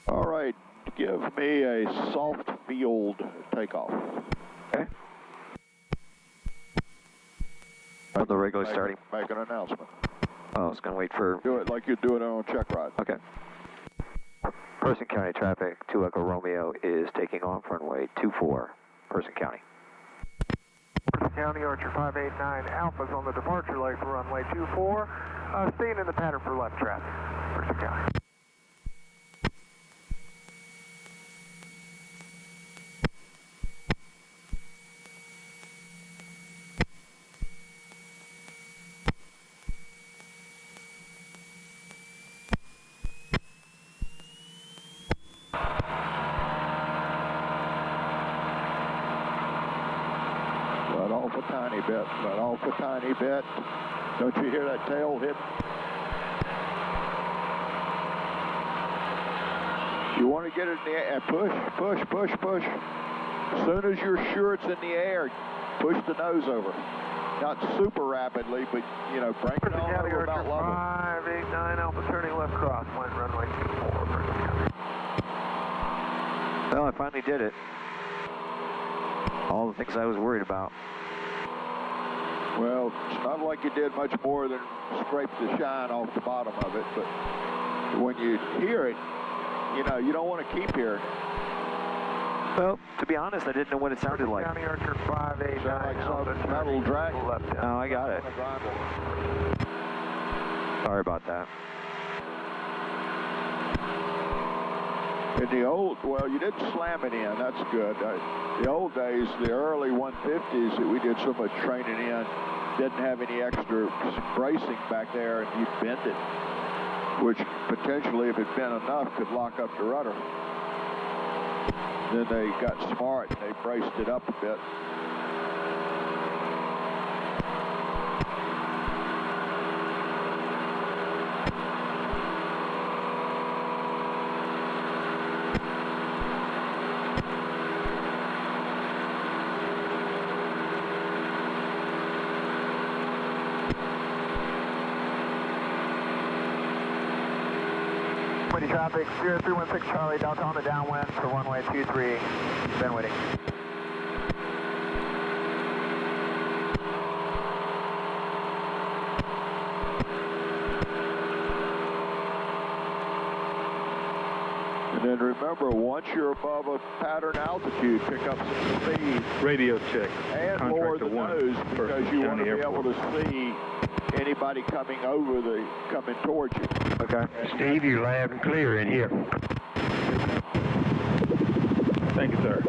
All right, give me a soft field takeoff. Okay. On the regular starting. Make an announcement. Oh, I was going to wait for... Do it like you're doing it on a check ride. Okay. Person County traffic, 2 Echo Romeo is taking off runway 24, Person County. Person County, Archer 589 Alpha's on the departure leg for runway 24. Staying in the pattern for left traffic, Person County. Let off a tiny bit, let off a tiny bit. Don't you hear that tail hit? You want to get it in the air, push, push, push, push. As soon as you're sure it's in the air, push the nose over. Not super rapidly, but, you know, bring it on over about level. 589 Alpha turning left cross, line runway 24, Person County. Well, I finally did it. All the things I was worried about. Well, it's not like you did much more than scrape the shine off the bottom of it, but when you hear it, you know, you don't want to keep hearing it. Well, to be honest, I didn't know what it sounded like. County Archer 589 Sound like Alpha some metal dragon. left down. Oh, I got it. Sorry about that. In the old, well, you didn't slam it in, that's good. The old days, the early 150s that we did so much training in, didn't have any extra bracing back there, and you'd bend it, which potentially, if it bent enough, could lock up the rudder. Then they got smart and they braced it up a bit. Windy traffic, 0316 Charlie, Delta on the downwind for runway 23. Been waiting. And then remember, once you're above a pattern altitude, pick up some speed. Radio check. And lower the nose, because you want to be able to see anybody coming towards you. Okay. Steve, you're loud and clear in here. Thank you, sir.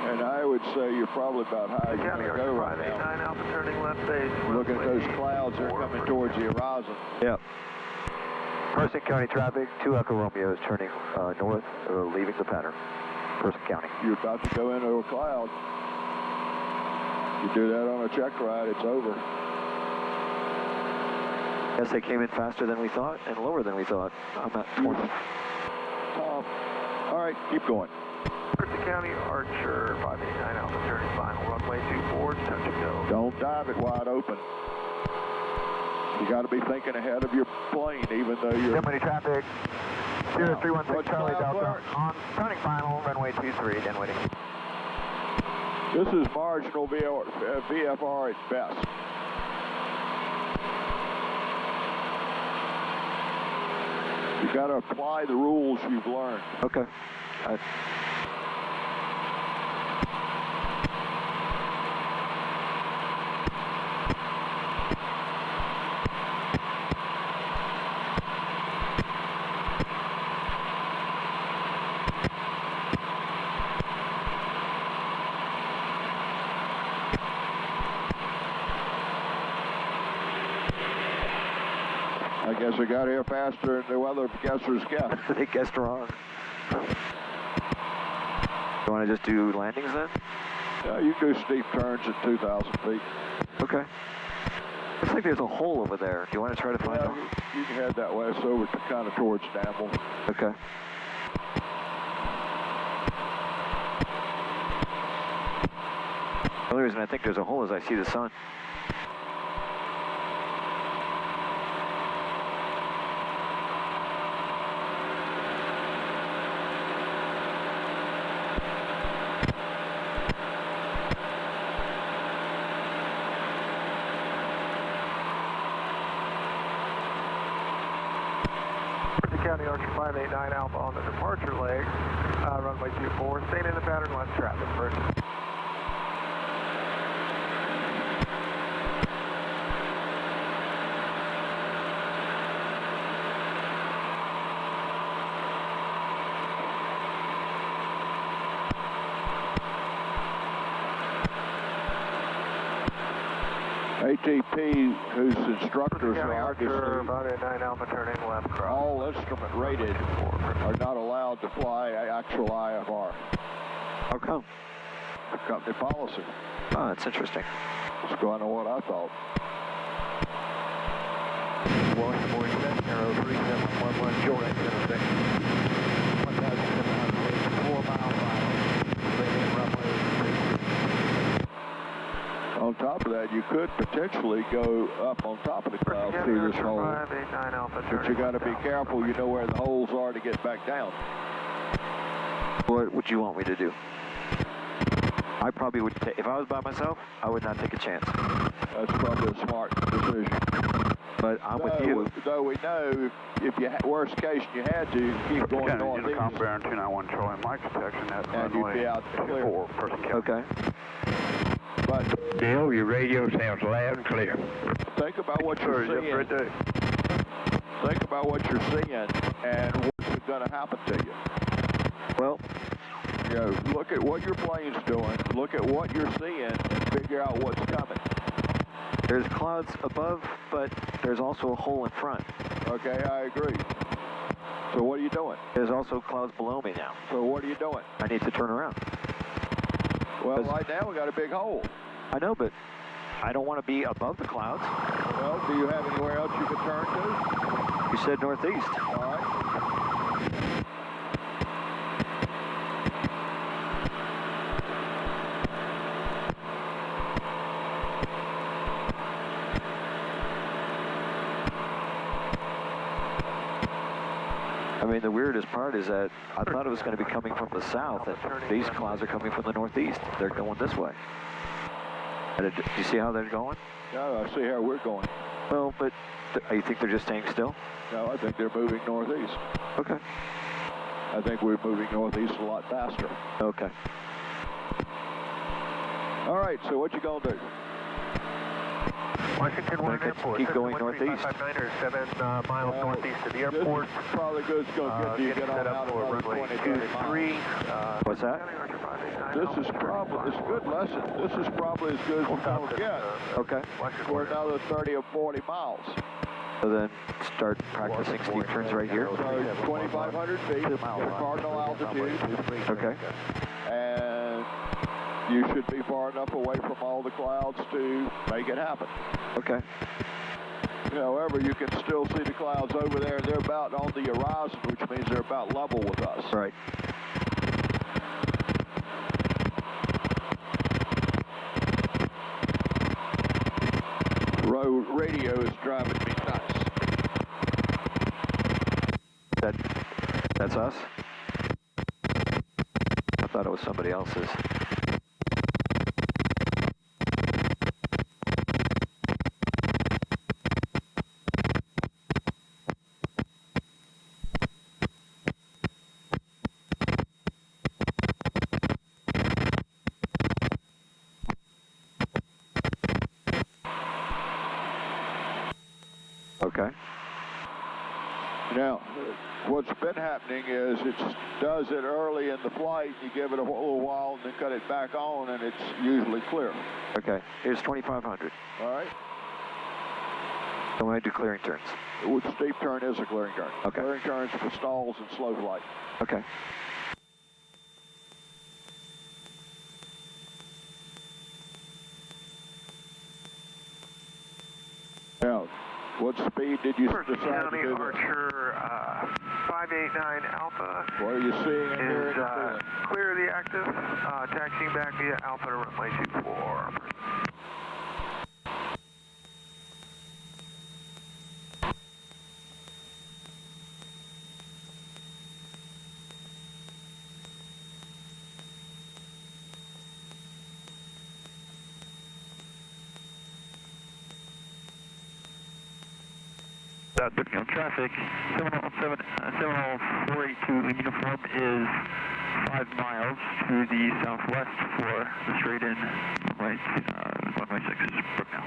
And I would say you're probably about high as you're County going to go Archer right 589 now. Alpha turning left base. Looking at those clouds, they're coming towards the horizon. Yep. Person County traffic, 2 Echo Romeo is turning north, leaving the pattern. Person County. You're about to go into a cloud. You do that on a check ride, it's over. Yes, they came in faster than we thought and lower than we thought. I'm at 20. All right, keep going. Person County Archer 589 Alpha turning final runway 24, touch and go. Don't dive it wide open. You got to be thinking ahead of your plane, even though you're... Windy traffic, 0316 Charlie, Delta on turning final runway 23, then waiting. This is marginal VFR at best. You got to apply the rules you've learned. Okay. I guess we got here faster than the weather guessers guessed. They guessed wrong. You want to just do landings then? Yeah, you can do steep turns at 2,000 feet. Okay. Looks like there's a hole over there. Do you want to try to find Yeah, it? you can head that way, so over to kind of towards Danville. Okay. The only reason I think there's a hole is I see the sun. County Archer 589 Alpha on the departure leg, runway 24, staying in the pattern, left traffic, first. ATP, whose instructors County are Archer obviously 589 Alpha turning left cross. all instrument rated, are not allowed to fly actual IFR. How come? Company policy. Oh, that's interesting. That's kind of what I thought. Washington Boy 703-711, Jordan, intersect. 1,784 miles On top of that, you could potentially go up on top of the clouds through this hole. 589 Alpha But you got to be careful. You know where the holes are to get back down. What would you want me to do? I probably would, if I was by myself, I would not take a chance. That's probably a smart decision. But I'm with you. Though we know if you worst case you had to, you can keep going northeast. Unicom Baron 291 Charlie Mike detection at And you'd runway be out clear. 4, Person County. Okay. But Bill, your radio sounds loud and clear. think about what you're seeing. Think about what you're seeing and what's going to happen to you. Well, You know, look at what your plane's doing. Look at what you're seeing and figure out what's coming. there's clouds above, but there's also a hole in front. Okay, I agree. So what are you doing? There's also clouds below me now. So what are you doing? I need to turn around. Well, right now we got a big hole. I know, but I don't want to be above the clouds. Well, do you have anywhere else you can turn to? You said northeast. All right. I mean, the weirdest part is that I thought it was going to be coming from the south, and these clouds are coming from the northeast. They're going this way. And do you see how they're going? No, I see how we're going. Well, but you think they're just staying still? No, I think they're moving northeast. Okay. I think we're moving northeast a lot faster. Okay. All right, so what you gonna do? Washington 1 Okay, Airport. keep going northeast. 559 7 miles northeast of the airport. This is probably good. It's gonna get you Getting get on set out up of for another runway 22 3. miles. What's that? This is probably it's a good lesson. This is probably as good as we're gonna get Okay. for another 30 or 40 miles. So then start practicing steep turns right here. So 2,500 feet, cardinal altitude, Okay. and you should be far enough away from all the clouds to make it happen. Okay. However, you can still see the clouds over there, and they're about on the horizon, which means they're about level with us. Right. Road radio is driving me nuts. That's us? I thought it was somebody else's. Okay. Now, what's been happening is it does it early in the flight, you give it a little while, and then cut it back on, and it's usually clear. Okay. Here's 2,500. All right? So when I do clearing turns. With steep turn is a clearing turn. Okay. Clearing turns for stalls and slow flight. Okay. Now, what speed did you First decide to County do this? Archer 589 Alpha What are you seeing and hearing is and feeling? clear of the active, taxiing back via Alpha to runway 24. Signal traffic, 70482 in uniform is 5 miles to the southwest for the straight in runway 6, Brooknell.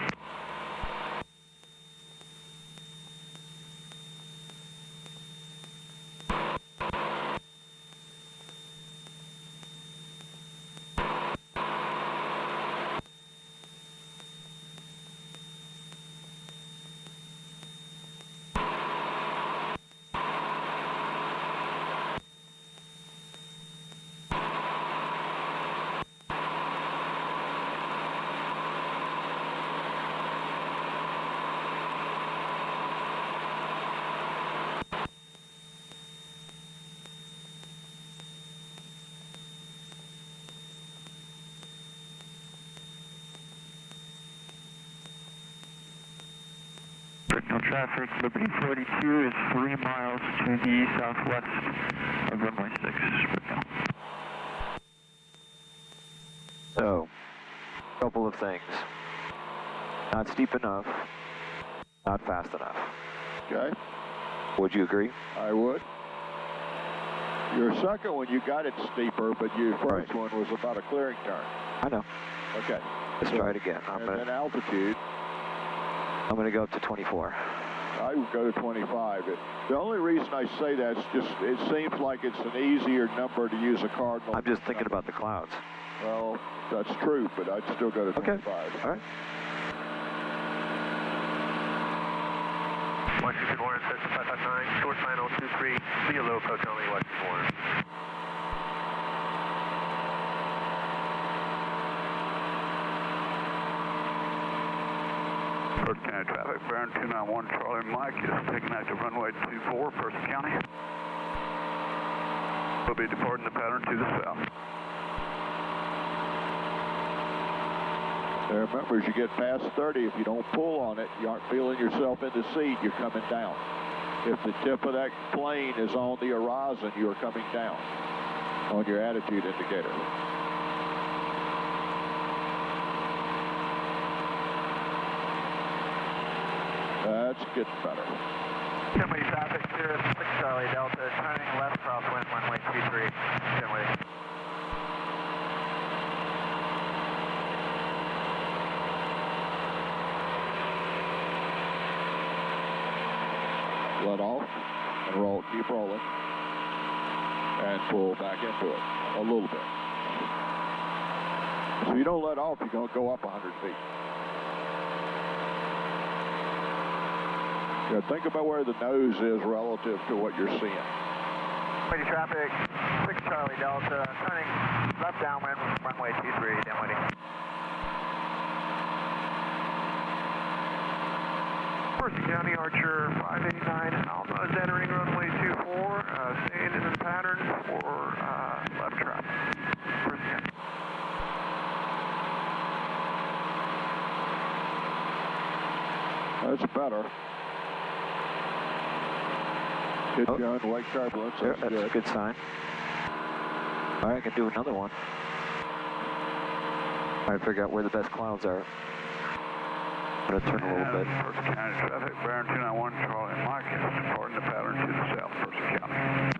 Signal traffic, Liberty 42 is 3 miles to the southwest of runway 6, Brooknell. So, a couple of things. Not steep enough, not fast enough. Okay, Would you agree? I would. Your second one, you got it steeper, but your first one was about a clearing turn. I know. Okay. Let's try it again. And then altitude, I'm gonna go up to 24. I would go to 25. The only reason I say that is just it seems like it's an easier number to use a cardinal. I'm just thinking about the clouds. Well, that's true, but I'd still go to 25. All right. 122 Warren, 559, short final 23, Leo low approach only, Washington Warren. First County traffic, Baron 291 Charlie Mike is taking active runway 24, Person County. Will be departing the pattern to the south. Now remember, as you get past 30, if you don't pull on it, you aren't feeling yourself in the seat, you're coming down. If the tip of that plane is on the horizon, you are coming down on your attitude indicator. That's getting better. Dimwitty traffic, Cirrus 6 Charlie Delta, turning left crosswind, runway 23, Dimwitty. Let off and roll, keep rolling, and pull back into it a little bit. So you don't let off, you're going to go up 100 feet. Yeah, think about where the nose is relative to what you're seeing. Dimwitty traffic, 6 Charlie Delta, turning left downwind, runway 23, Dimwitty. Person County Archer 589 Alpha is entering runway 24, staying in the pattern for left traffic. Person County. That's better. Good gun, wake turbulence, that's That's good. a good sign. All right, I can do another one. Try to figure out where the best clouds are. I'm gonna turn a little bit. First County traffic, Baron 291 Charlie Mike is departing the pattern to the south, Person County.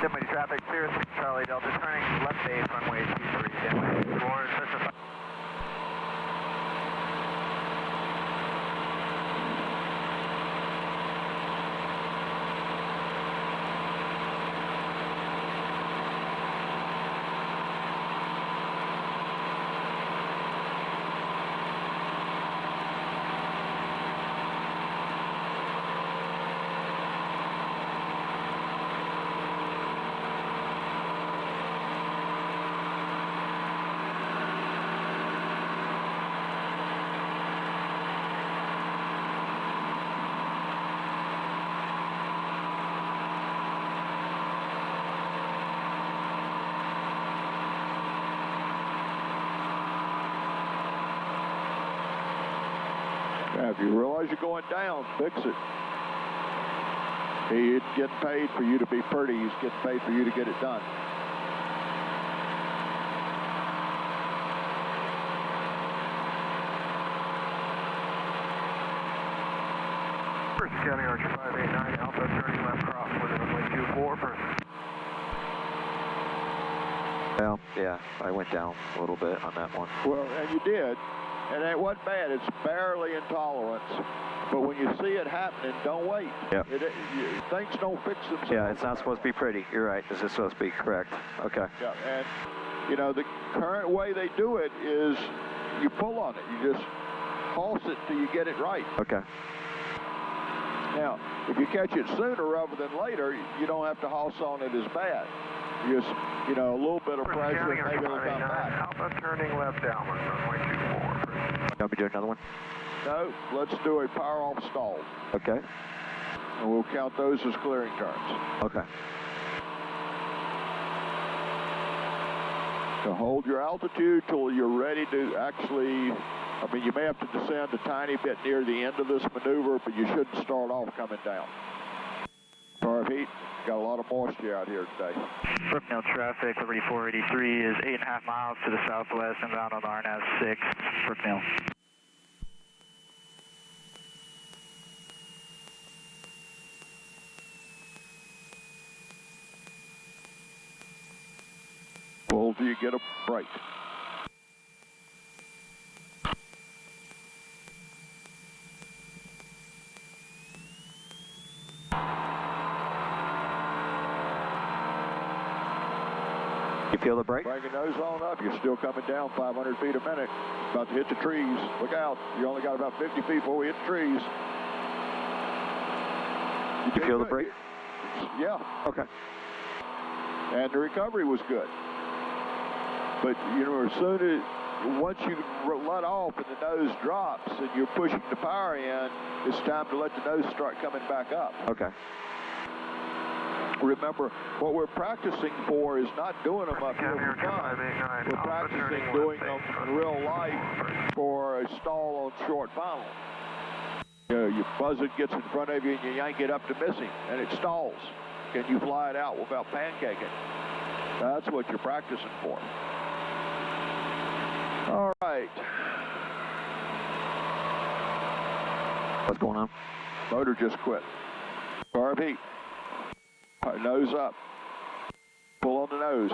Dimwitty traffic, Cirrus 6 Charlie Delta, turning left base, runway 23, Dimwitty. Warren, Cessna 5. Now, if you realize you're going down, fix it. He ain't getting paid for you to be pretty. He's getting paid for you to get it done. First County Archer 589 Alpha, turning left crosswind runway 24, perfect. Well, yeah, I went down a little bit on that one. Well, and you did, and it wasn't bad. It's barely intolerance. But when you see it happening, don't wait. Yep. Things don't fix themselves. Yeah, it's not supposed to be pretty. You're right. This is supposed to be correct. Okay. Yeah, and you know, the current way they do it is you pull on it. You just pulse it till you get it right. Okay. Now, if you catch it sooner rather than later, you don't have to house on it as bad. Just, you know, a little bit of First pressure, County and Archer maybe it'll come 589 back. Alpha, turning left downwind runway 24, perfect. Want me to do another one? No, let's do a power off stall, Okay. and we'll count those as clearing turns. Okay. To hold your altitude till you're ready to actually, I mean, you may have to descend a tiny bit near the end of this maneuver, but you shouldn't start off coming down. Sorry, Pete, got a lot of moisture out here today. Brooknell traffic, Liberty 483 is 8.5 miles to the southwest, inbound on RNAV 6, Brooknell. Pull till you get a break. You feel the brake? Bring your nose on up. You're still coming down 500 feet a minute. About to hit the trees. Look out. You only got about 50 feet before we hit the trees. You feel the good. brake? Yeah. Okay. And the recovery was good. But, you know, as soon as, once you let off and the nose drops and you're pushing the power in, it's time to let the nose start coming back up. Okay. Remember, what we're practicing for is not doing them up here County for Archer fun. 589 We're Alpha, practicing turning doing left them in real life for a stall on short final. You know, your buzzer gets in front of you and you yank it up to missing, and it stalls. Can you fly it out without pancaking? That's what you're practicing for. All right. What's going on? Motor just quit. RP. All right, nose up. Pull on the nose.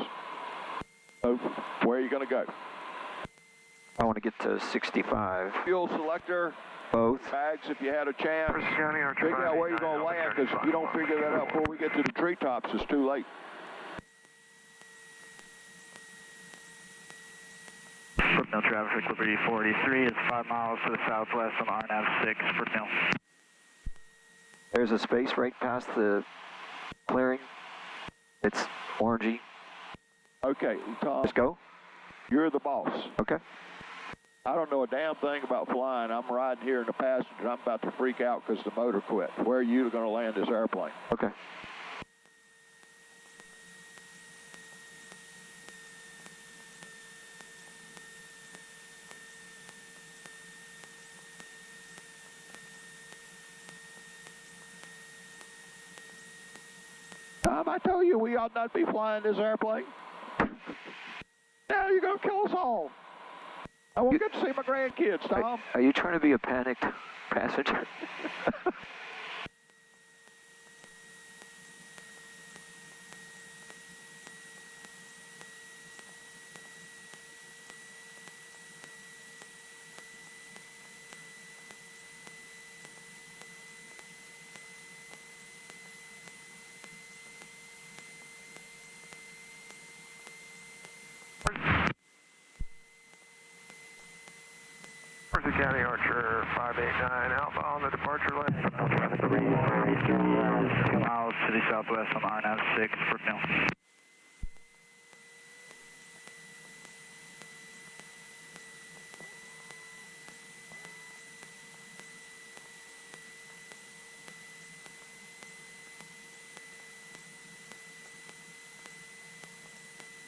So, where are you going to go? I want to get to 65. Fuel selector. Both. Bags if you had a chance. First County Archer Figure out where you're going to 589 land, because if you don't figure that out before we get to the treetops, it's too late. Brooknell traffic, Liberty 483 is 5 miles to the southwest on RNAV 6, Brooknell. There's a space right past the clearing. It's orangey. Okay, Tom, Let's go. you're the boss. Okay. I don't know a damn thing about flying. I'm riding here in the passenger. I'm about to freak out because the motor quit. Where are you going to land this airplane? Okay. Tom, I told you we ought not be flying this airplane. Now you're going to kill us all. I won't get to see my grandkids, Tom. Are you trying to be a panicked passenger? First County Archer 589 Alpha on the departure lane. Traffic, Liberty 483 is 2 miles to the southwest on RNAV 6, Brooknell.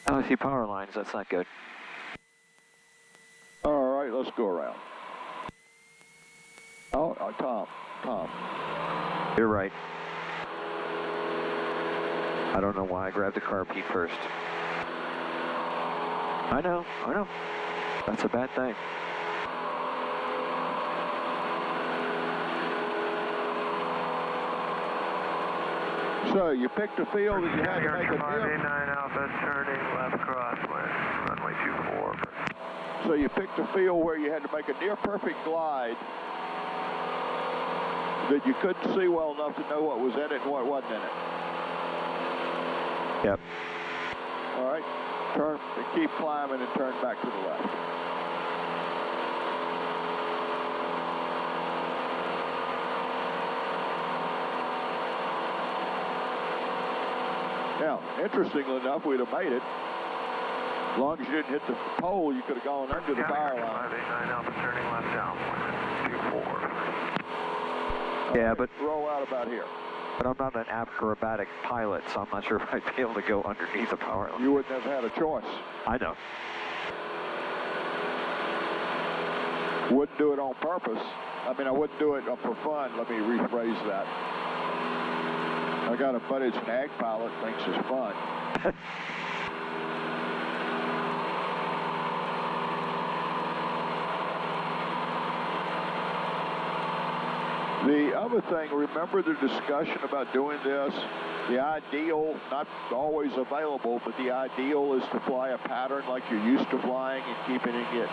Oh, I see power lines. That's not good. All right, let's go around. Oh, Tom. You're right. I don't know why I grabbed the carb heat first. I know. That's a bad thing. So you picked a field that you had to make a Archer near. 589 Alpha, turning left crosswind, runway 24. So you picked a field where you had to make a near perfect glide that you couldn't see well enough to know what was in it and what wasn't in it. Yep. All right, turn and keep climbing and turn back to the left. Now, interestingly enough, we'd have made it. As long as you didn't hit the pole, you could have gone under the power line. 589 Alpha, turning left downwind, 24. Yeah, but Roll out about here. I'm not an acrobatic pilot, so I'm not sure if I'd be able to go underneath the power line. You wouldn't have had a choice. I know. Wouldn't do it on purpose. I mean, I wouldn't do it for fun. Let me rephrase that. I got a buddy that's an ag pilot, thinks it's fun. The other thing, remember the discussion about doing this? The ideal, not always available, but the ideal is to fly a pattern like you're used to flying and keeping it in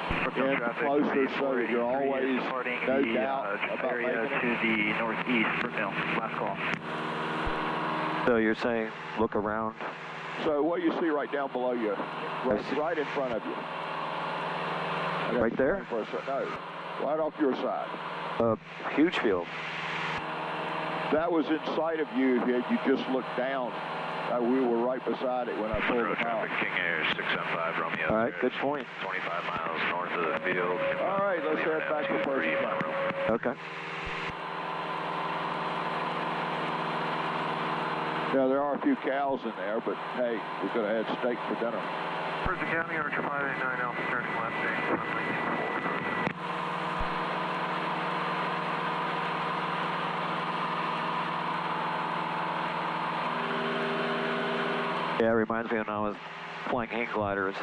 closer so that you're always no doubt about area making to it. the northeast, Brookville, last call. So you're saying look around? So what you see right down below you, right in front of you. I got Right you there? for a sec- No, right off your side. Huge field. That was in sight of you if you just looked down. We were right beside it when I pulled it out. King Air 675 Romeo. All right, good point. 25 miles north of the field. All right, let's head back to first climb. Okay. Yeah, there are a few cows in there, but hey, we could have had steak for dinner. Mercer County, Archer 589 Alpha, turning left, runway 24. Yeah, it reminds me when I was flying hang gliders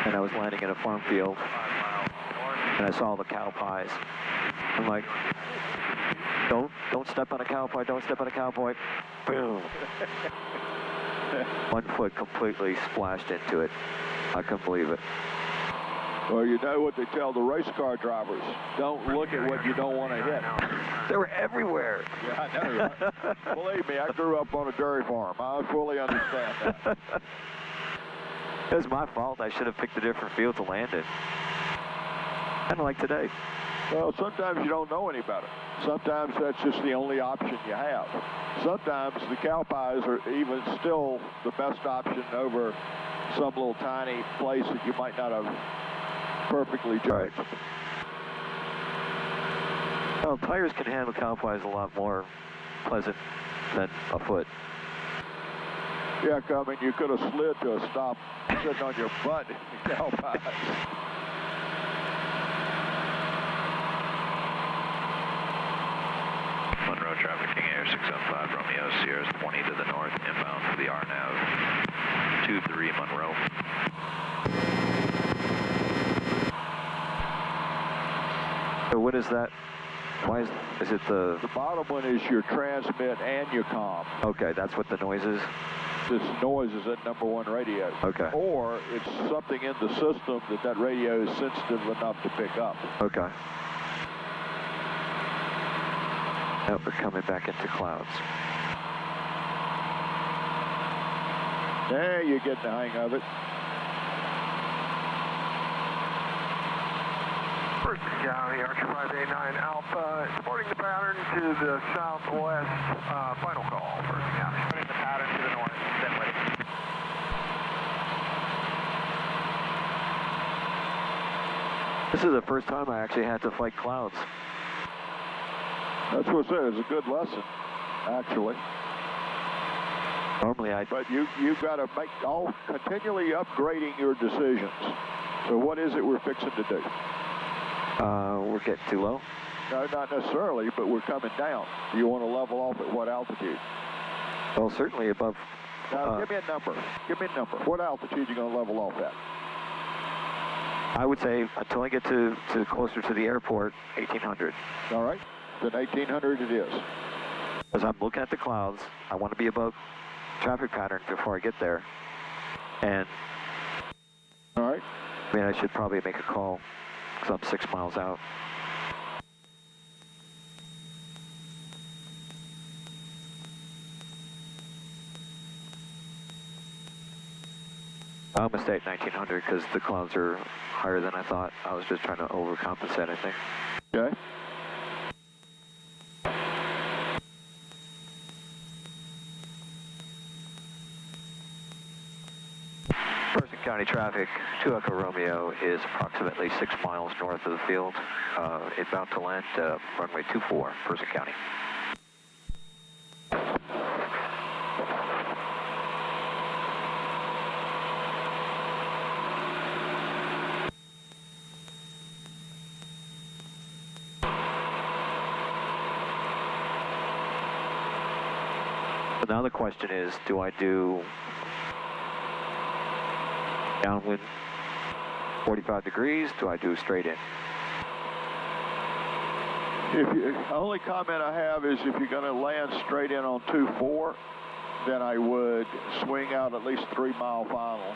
and I was landing in a farm field and I saw the cow pies. I'm like, don't step on a cow pie, don't step on a cow pie. Boom. One foot completely splashed into it. I couldn't believe it. Well, you know what they tell the race car drivers. Don't look at what you don't want to hit. They were everywhere. Yeah, I know, right? Believe me, I grew up on a dairy farm. I fully understand that. It was my fault. I should have picked a different field to land in. Kind of like today. Well, sometimes you don't know any better. Sometimes that's just the only option you have. Sometimes the cow pies are even still the best option over some little tiny place that you might not have perfectly judged. Right. Well, tires can handle cow pies a lot more pleasant than a foot. Yeah, I mean, you could have slid to a stop sitting on your butt in the cow pies. Monroe traffic, King Air 675 Romeo, Sierra 20 to the north, inbound for the RNAV 23 Monroe. So what is that? Why is it the... The bottom one is your transmit and your comm. Okay, that's what the noise is? This noise is at #1 radio. Okay. Or it's something in the system that radio is sensitive enough to pick up. Okay. Now we're coming back into clouds. There you get the hang of it. Mercer County, Archer 589 Alpha, supporting the pattern to the southwest. Final call, Mercer County. Supporting the pattern to the north. Stand ready. This is the first time I actually had to fight clouds. That's what I said. It's a good lesson, actually. Normally But you've got to make continually upgrading your decisions. So what is it we're fixing to do? we're getting too low. No, not necessarily, but we're coming down. Do you want to level off at what altitude? Well, certainly above. Now, give me a number. Give me a number. What altitude are you going to level off at? I would say until I get to closer to the airport, 1,800. All right. Then 1,800 it is. As I'm looking at the clouds, I want to be above traffic pattern before I get there. And all right. I mean, I should probably make a call because I'm 6 miles out. I'm going to stay at 1,900 because the clouds are higher than I thought. I was just trying to overcompensate, I think. Okay. Person County traffic, 2 Echo Romeo is approximately 6 miles north of the field. It's about to land runway 24, Person County. So now the question is, do I do downwind 45 degrees? Do I do straight in? The only comment I have is if you're going to land straight in on 2-4, then I would swing out at least 3 mile final,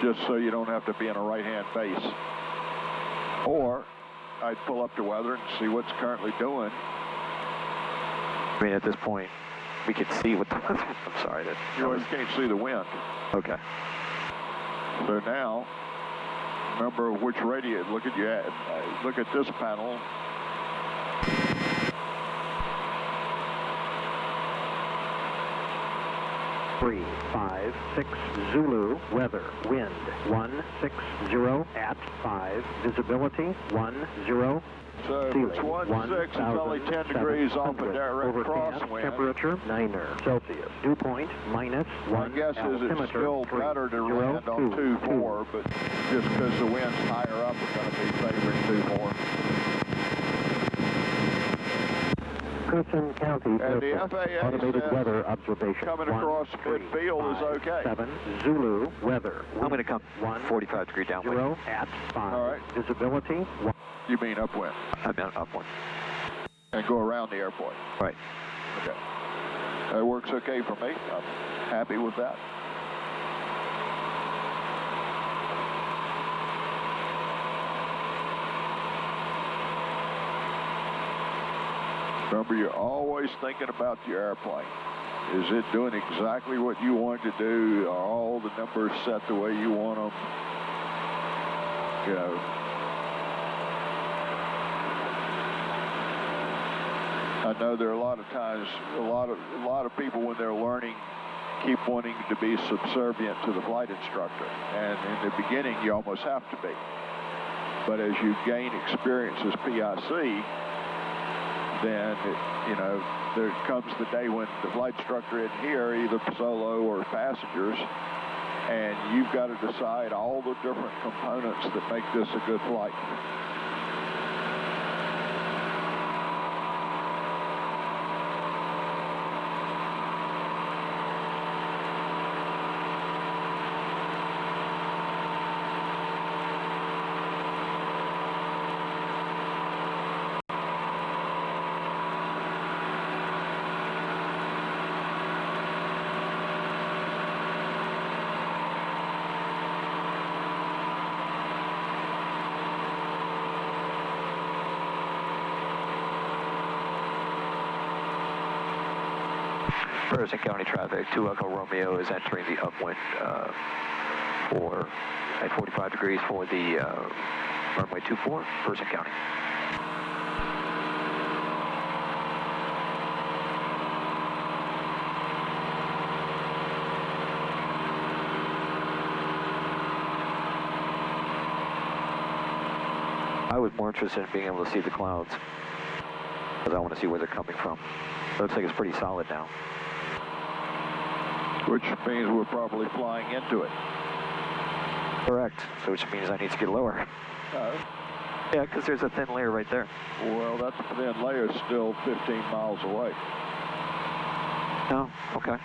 just so you don't have to be in a right-hand base. Or I'd pull up to weather and see what's currently doing. I mean, at this point, we can see what the I'm sorry. You can't see the wind. Okay. So now, remember which radio, look at this panel. Three, 5, 6, Zulu, weather, wind, 160 at 5, visibility, 10. So if it's 16, it's only 10 degrees off a direct crosswind. Temperature, 9 Celsius. Dew point, -1. My guess is it's still better to land on 2-4, but just because the wind's higher up, it's going to be favoring 2-4. Person County And the Airport, FAA automated says weather observation. coming across midfield is okay. 7, Zulu, weather. I'm going to come 45 degree downwind. 0 at 5. All right. Visibility, 1. You mean upwind? I meant upwind. And go around the airport. Right. Okay. That works okay for me. I'm happy with that. Remember, you're always thinking about your airplane. Is it doing exactly what you want it to do? Are all the numbers set the way you want them? You know. I know there are a lot of times, a lot of people when they're learning keep wanting to be subservient to the flight instructor. And in the beginning, you almost have to be. But as you gain experience as PIC, then, there comes the day when the flight instructor isn't here, either solo or passengers, and you've got to decide all the different components that make this a good flight. Person County traffic, 2 Echo Romeo is entering the upwind at 45 degrees for the runway 24, Person County. I was more interested in being able to see the clouds because I want to see where they're coming from. It looks like it's pretty solid now. Which means we're probably flying into it. Correct. So which means I need to get lower. Yeah, because there's a thin layer right there. Well, that thin layer is still 15 miles away. Oh, okay.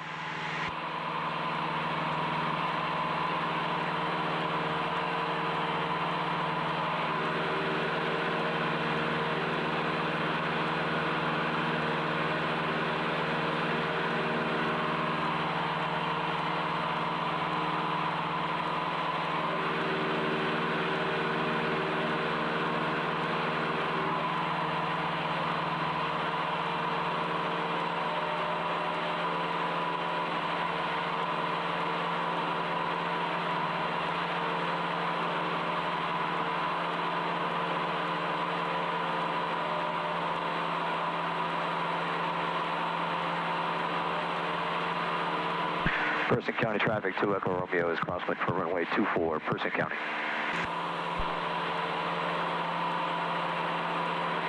Person County traffic, 2 Echo Romeo is crosswind for runway 24, Person County.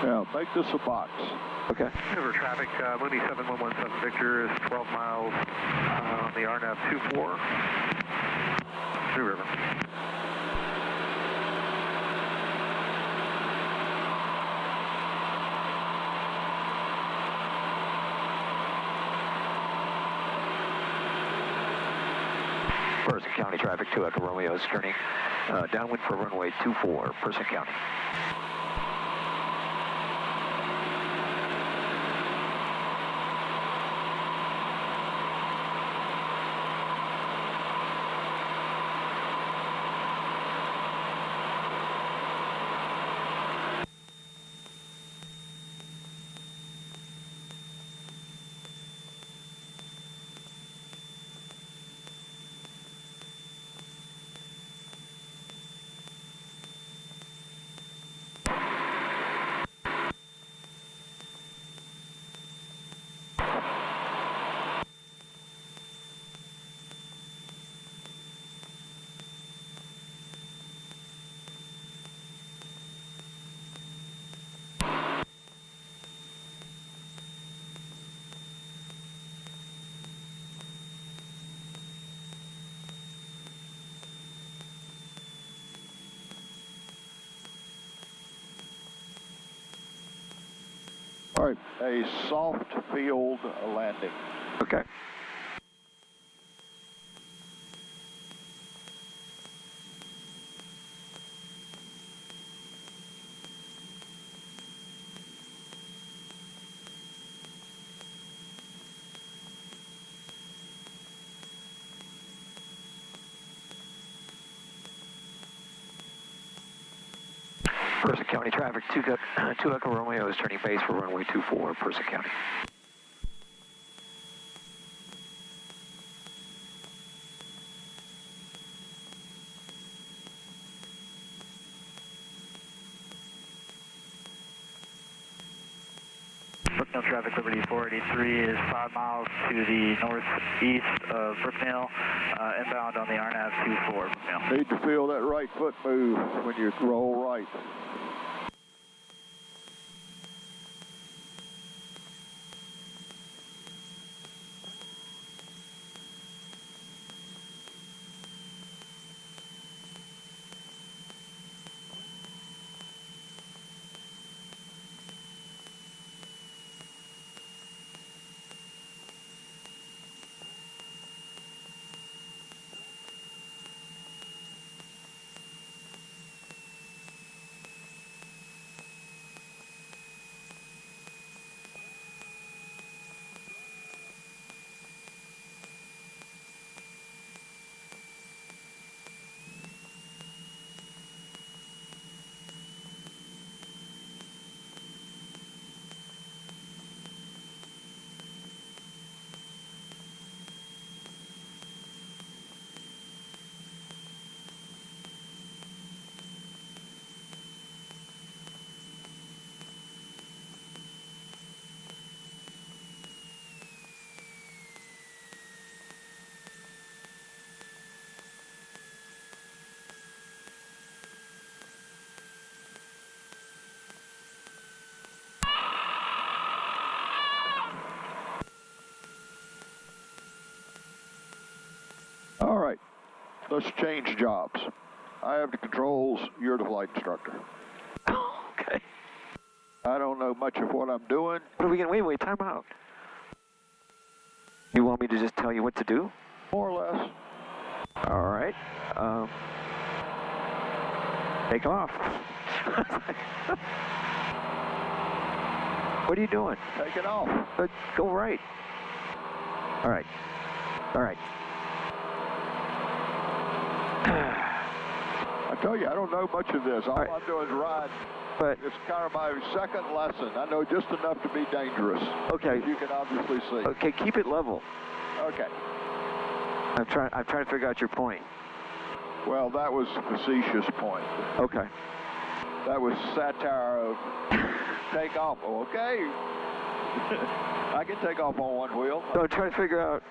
Yeah, make this a box. Okay. River traffic, Mooney 7117 Victor is 12 miles on the RNAV 24. New River. Person County traffic, 2 Echo Romeo is turning downwind for runway 24, Person County. All right, a soft field landing. Okay. Person County traffic, 2 Echo Romeo is turning base for runway 24, Person County. Brooknail traffic, Liberty 483 is 5 miles to the northeast of Brooknail, inbound on the RNAV 24, Brooknail. Need to feel that right foot move when you roll right. All right, let's change jobs. I have the controls, you're the flight instructor. don't know much of what I'm doing. What are we going to, wait, time out. You want me to just tell you what to do? More or less. All right. Take off. What are you doing? Take it off. Go right. All right. All right. I tell you, I don't know much of this. All right. I'm doing is ride. But It's kind of my second lesson. I know just enough to be dangerous. okay. As you can obviously see. Okay, keep it level. Okay. I'm trying to figure out your point. Well, that was a facetious point. Okay. That was satire of take off. Okay. I can take off on one wheel. So I'm trying to figure out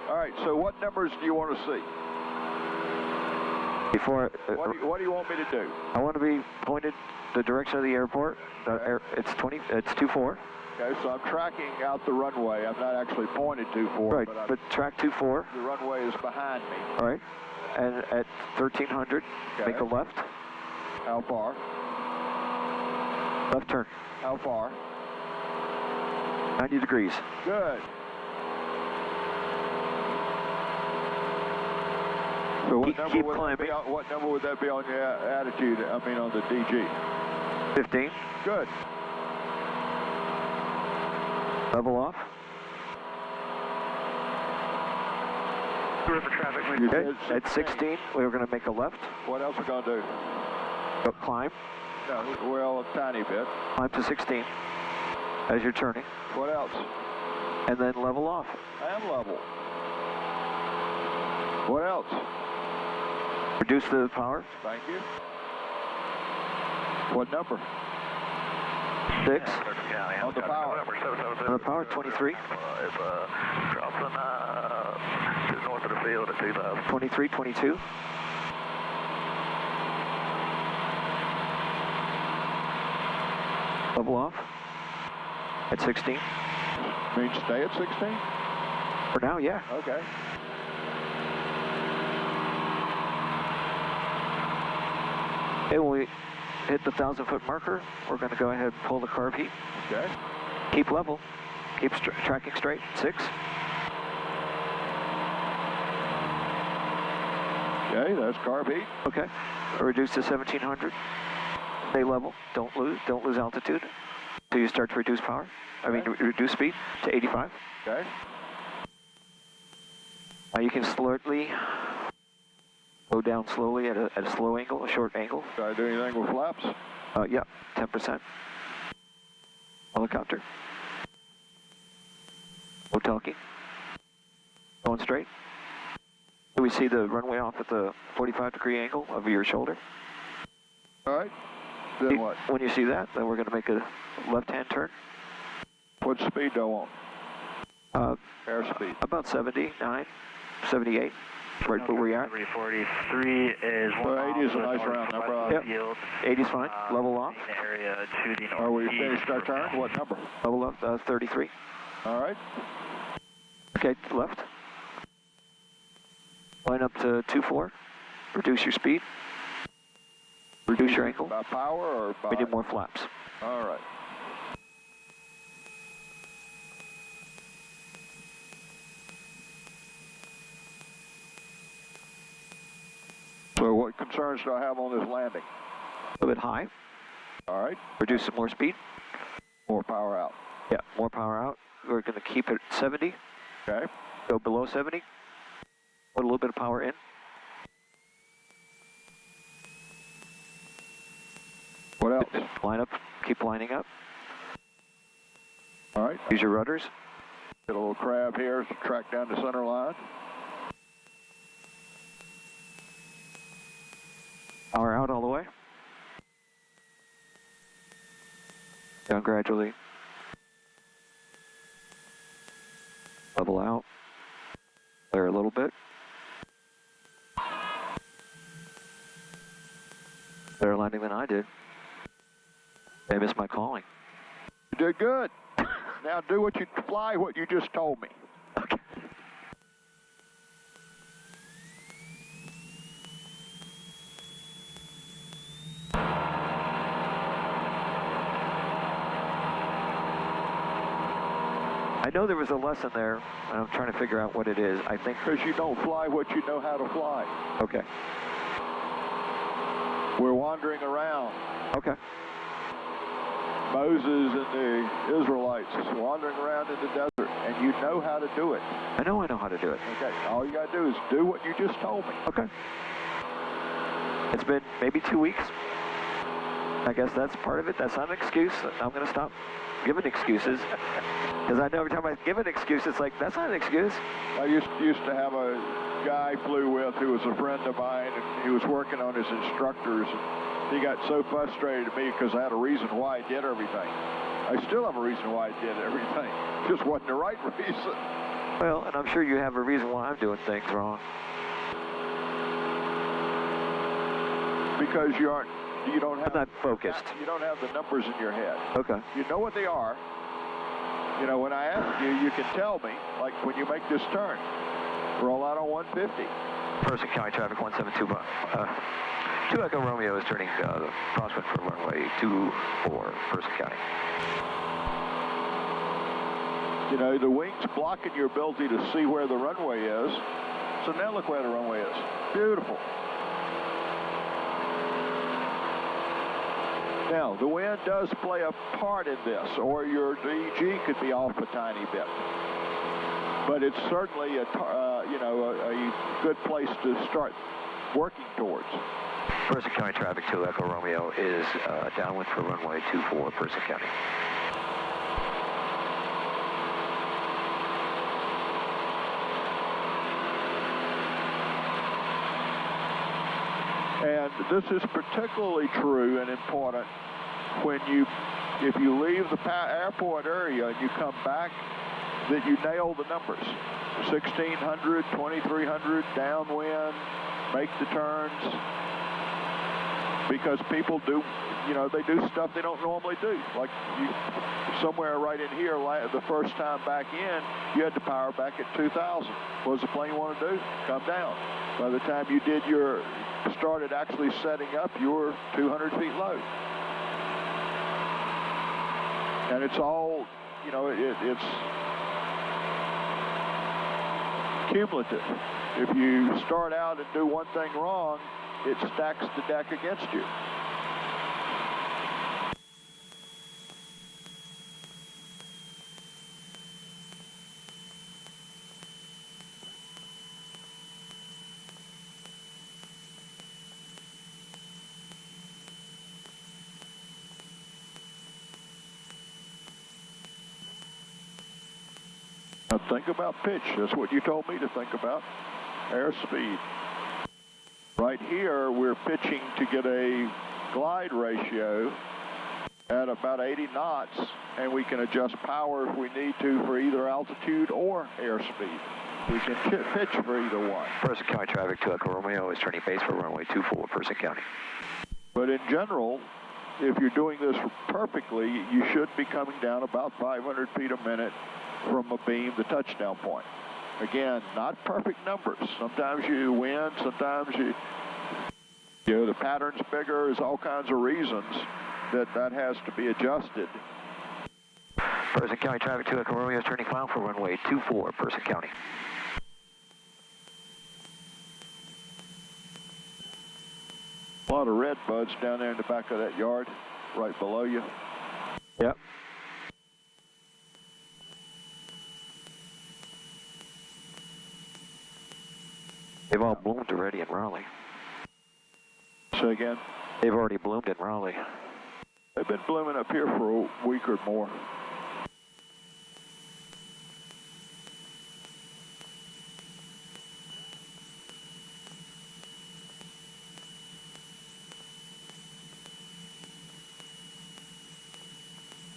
All right. So what numbers do you want to see? before. What do you want me to do? I want to be pointed the direction of the airport. It's 24. Okay. So I'm tracking out the runway. I'm not actually pointed 24. Right. But track 24. the runway is behind me. All right. And at 1300, Okay. make a left. How far? Left turn. How far? 90 degrees. Good. So what number Keep would that be climbing. on, what number would that be on your attitude? I mean, on the DG. 15. Good. Level off. River traffic, You Okay. said At 16, we were going to make a left. What else are we going to do? Go climb. No, well, a tiny bit. Climb to 16 as you're turning. What else? And then level off. I am level. What else? Reduce the power. Thank you. What number? 6. On the power. On the power, 23. It's dropping to the north of the field at 2,000. 23, 22. Level off. At 16. Mean stay at 16? For now, yeah. Okay. Okay, when we hit the 1,000-foot marker, we're going to go ahead and pull the carb heat. Okay. Keep level. Keep tracking straight. 6. Okay, that's carb heat. Okay. Reduce to 1,700. Stay level. Don't lose altitude. So you start to reduce power. Reduce speed to 85. Okay. Now you can slowly go down slowly at a slow angle, a short angle. Did I do anything with flaps? Yeah, 10%. Helicopter. No talking. Going straight. Do we see the runway off at the 45-degree angle of your shoulder? All right. Then what? When you see that, then we're going to make a left-hand turn. What speed do I want? Airspeed. About 79, 78, right where we are. 343 is Well, 80 is a nice round number. Yep. 80's fine. Level off. Area to the Are we finished our turn? What number? Level up, 33. All right. Okay, left. Line up to 24. Reduce your speed. Reduce your angle. By power or by? We need more flaps. All right. So what concerns do I have on this landing? A little bit high. All right. Reduce some more speed. More power out. Yeah, more power out. We're going to keep it at 70. Okay. Go below 70. Put a little bit of power in. What else? Line up. Keep lining up. All right. Use your rudders. Get a little crab here to track down the center line. Power out all the way. Down gradually. Level out. There a little bit. Better landing than I did. They missed my calling. You did good. Now do what you fly what you just told me. Okay. know there was a lesson there, and I'm trying to figure out what it is. I think... Because you don't fly what you know how to fly. Okay. We're wandering around. Okay. Moses and the Israelites wandering around in the desert, and you know how to do it. I know how to do it. Okay, all you got to do is do what you just told me. Okay. It's been maybe 2 weeks. I guess that's part of it. That's not an excuse. I'm going to stop giving excuses. Because I know every time I give an excuse, it's like, that's not an excuse. I used to have a guy I flew with who was a friend of mine, and he was working on his instructors. He got so frustrated at me because I had a reason why I did everything. I still have a reason why I did everything. Just wasn't the right reason. Well, and I'm sure you have a reason why I'm doing things wrong. Because you don't have... I'm not focused. You don't have the numbers in your head. Okay. You know what they are. You know, when I ask you, you can tell me, like when you make this turn. Roll out on 150. Person County traffic 172. 2 Echo Romeo is turning crosswind for runway 24, Person County. You know, the wings blocking your ability to see where the runway is. So now look where the runway is. Beautiful. Now, the wind does play a part in this, or your DG could be off a tiny bit. But it's certainly a good place to start working towards. Person County traffic 2 Echo Romeo is downwind for runway 24, Person County. And this is particularly true and important when if you leave the airport area and you come back, that you nail the numbers. 1600, 2300, downwind, make the turns. Because people do, they do stuff they don't normally do. Like somewhere right in here, the first time back in, you had to power back at 2000. What does the plane want to do? Come down. By the time you started actually setting up, you were 200 feet low. And it's all, it's cumulative. If you start out and do one thing wrong, it stacks the deck against you. Now think about pitch. That's what you told me to think about. Airspeed. Right here, we're pitching to get a glide ratio at about 80 knots, and we can adjust power if we need to for either altitude or airspeed. We can pitch for either one. Person County traffic 2 Echo Romeo is turning base for runway 24, Person County. But in general, if you're doing this perfectly, you should be coming down about 500 feet a minute from a beam, the touchdown point. Again, not perfect numbers. Sometimes you win, sometimes the pattern's bigger. There's all kinds of reasons that has to be adjusted. Person County traffic 2 Echo Romeo is turning final for runway 24, Person County. A lot of red buds down there in the back of that yard, right below you. Yep. They've all bloomed already in Raleigh. Say again? They've already bloomed in Raleigh. They've been blooming up here for a week or more.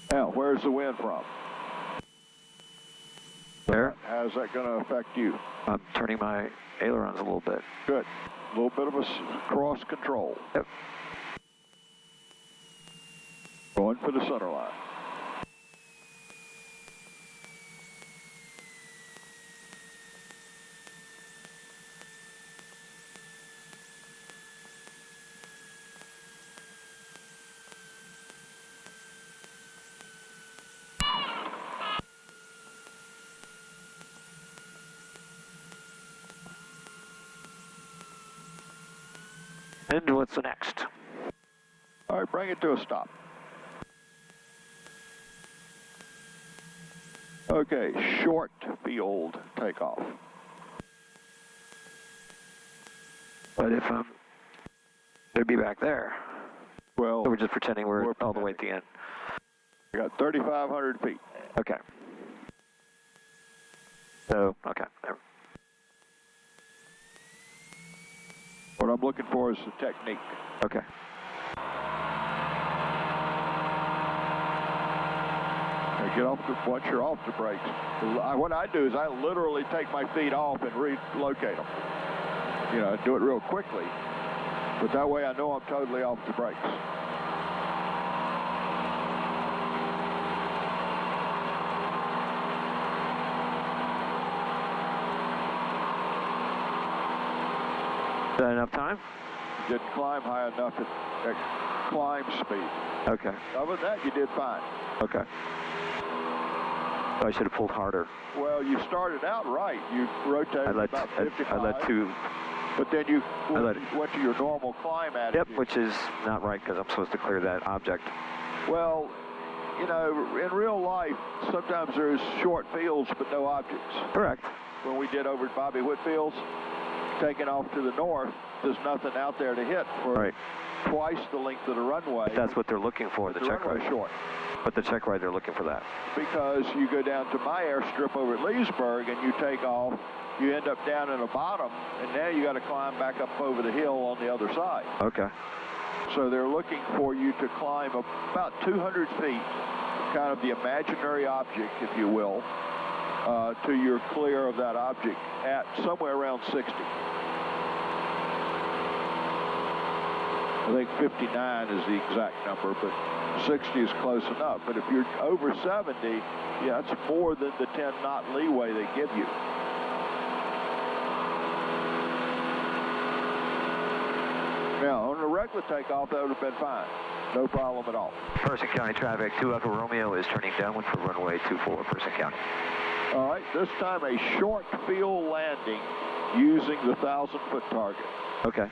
Now, where's the wind from? There. How's that going to affect you? I'm turning my ailerons a little bit. Good. A little bit of a cross control. Yep. Going for the center line. And what's the next? All right, bring it to a stop. Okay, short field takeoff. But if they'd be back there. Well, So we're just pretending we're all the way at the end. we got 3,500 feet. Okay. So, okay. There. What I'm looking for is the technique. Okay. Now get off the, once you're off the brakes. What I do is I literally take my feet off and relocate them. You know, do it real quickly. But that way I know I'm totally off the brakes. Is that enough time? Didn't climb high enough at climb speed. Okay. Other than that, you did fine. Okay. So I should have pulled harder. Well, you started out right. You rotated about 55. I let two. But then you let went to your normal climb attitude. Yep, which is not right because I'm supposed to clear that object. Well, you know, in real life, sometimes there's short fields but no objects. Correct. When we did over at Bobby Whitfield's, taking off to the north, there's nothing out there to hit for twice the length of the runway. But that's what they're looking for, the check ride. Short. But the check ride, they're looking for that. Because you go down to my airstrip over at Leesburg and you take off, you end up down in the bottom, and now you got to climb back up over the hill on the other side. Okay. So they're looking for you to climb about 200 feet, kind of the imaginary object, if you will, to your clear of that object at somewhere around 60. I think 59 is the exact number, but 60 is close enough. But if you're over 70, yeah, that's more than the 10-knot leeway they give you. Now, on a regular takeoff, that would have been fine. No problem at all. Person County traffic, 2 Echo Romeo is turning downwind for runway 24, Person County. All right, this time a short field landing using the 1,000-foot target. Okay.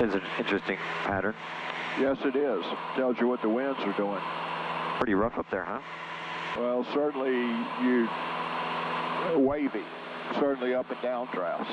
Is an interesting pattern. Yes, it is. Tells you what the winds are doing. Pretty rough up there, huh? Well, certainly wavy. Certainly up and down drafts.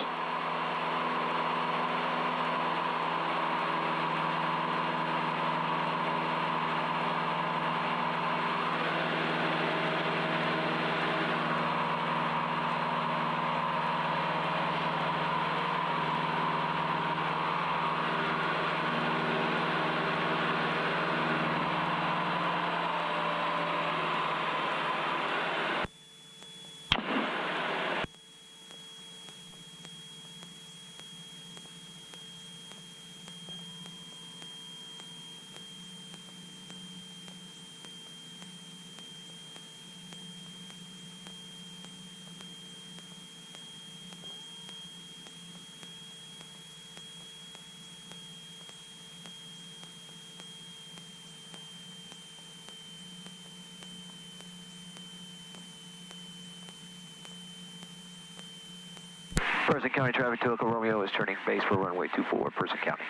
Person County traffic, 2 Echo Romeo is turning base for runway 24, Person County.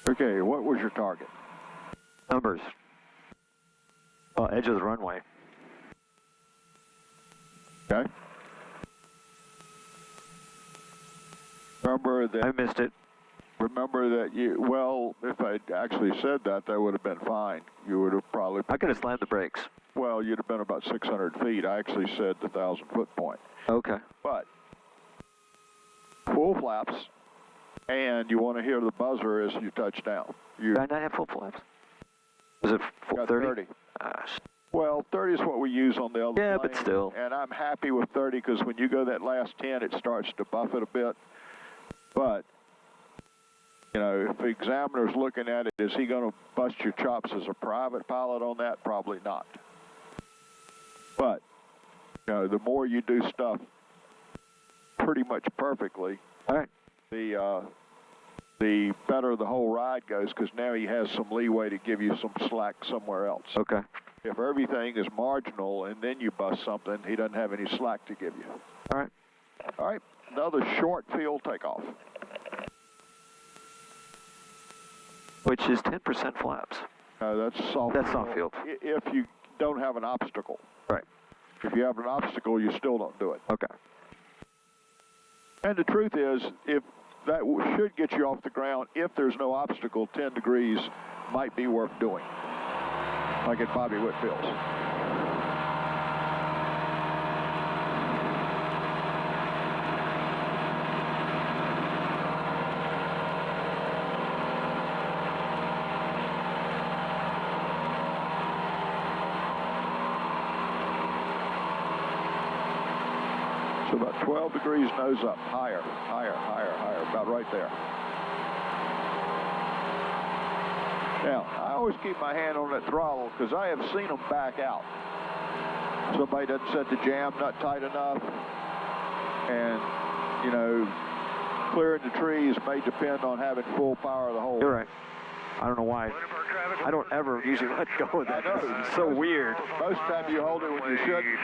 Okay, what was your target? Numbers. Edge of the runway. Okay. Remember that. I missed it. Remember that you. Well, if I'd actually said that, that would have been fine. You would have probably. I could have slammed the brakes. Well, you'd have been about 600 feet. I actually said the 1,000-foot point. Okay. But full flaps, and you want to hear the buzzer as you touch down. You Did I not have full flaps? Was it got 30? 30. Well, 30 is what we use on the other Yeah, plane, but still. And I'm happy with 30 because when you go that last 10, it starts to buff it a bit. But, you know, if the examiner's looking at it, is he going to bust your chops as a private pilot on that? Probably not. But, you know, the more you do stuff pretty much perfectly, All right. the better the whole ride goes because now he has some leeway to give you some slack somewhere else. Okay. If everything is marginal and then you bust something, he doesn't have any slack to give you. All right. All right, another short field takeoff. Which is 10% flaps. That's soft. That's soft field. If you don't have an obstacle. Right. If you have an obstacle, you still don't do it. Okay. And the truth is, if that should get you off the ground, if there's no obstacle, 10 degrees might be worth doing. Like at Bobby Whitfield's. So about 12 degrees nose up, higher, higher, higher, higher, about right there. Now, I always keep my hand on that throttle because I have seen them back out. Somebody doesn't set the jam nut tight enough, and, you know, clearing the trees may depend on having full power of the hole. You're right. I don't know why. I don't ever usually let go of that. It's so weird. Most time you hold it when you shouldn't.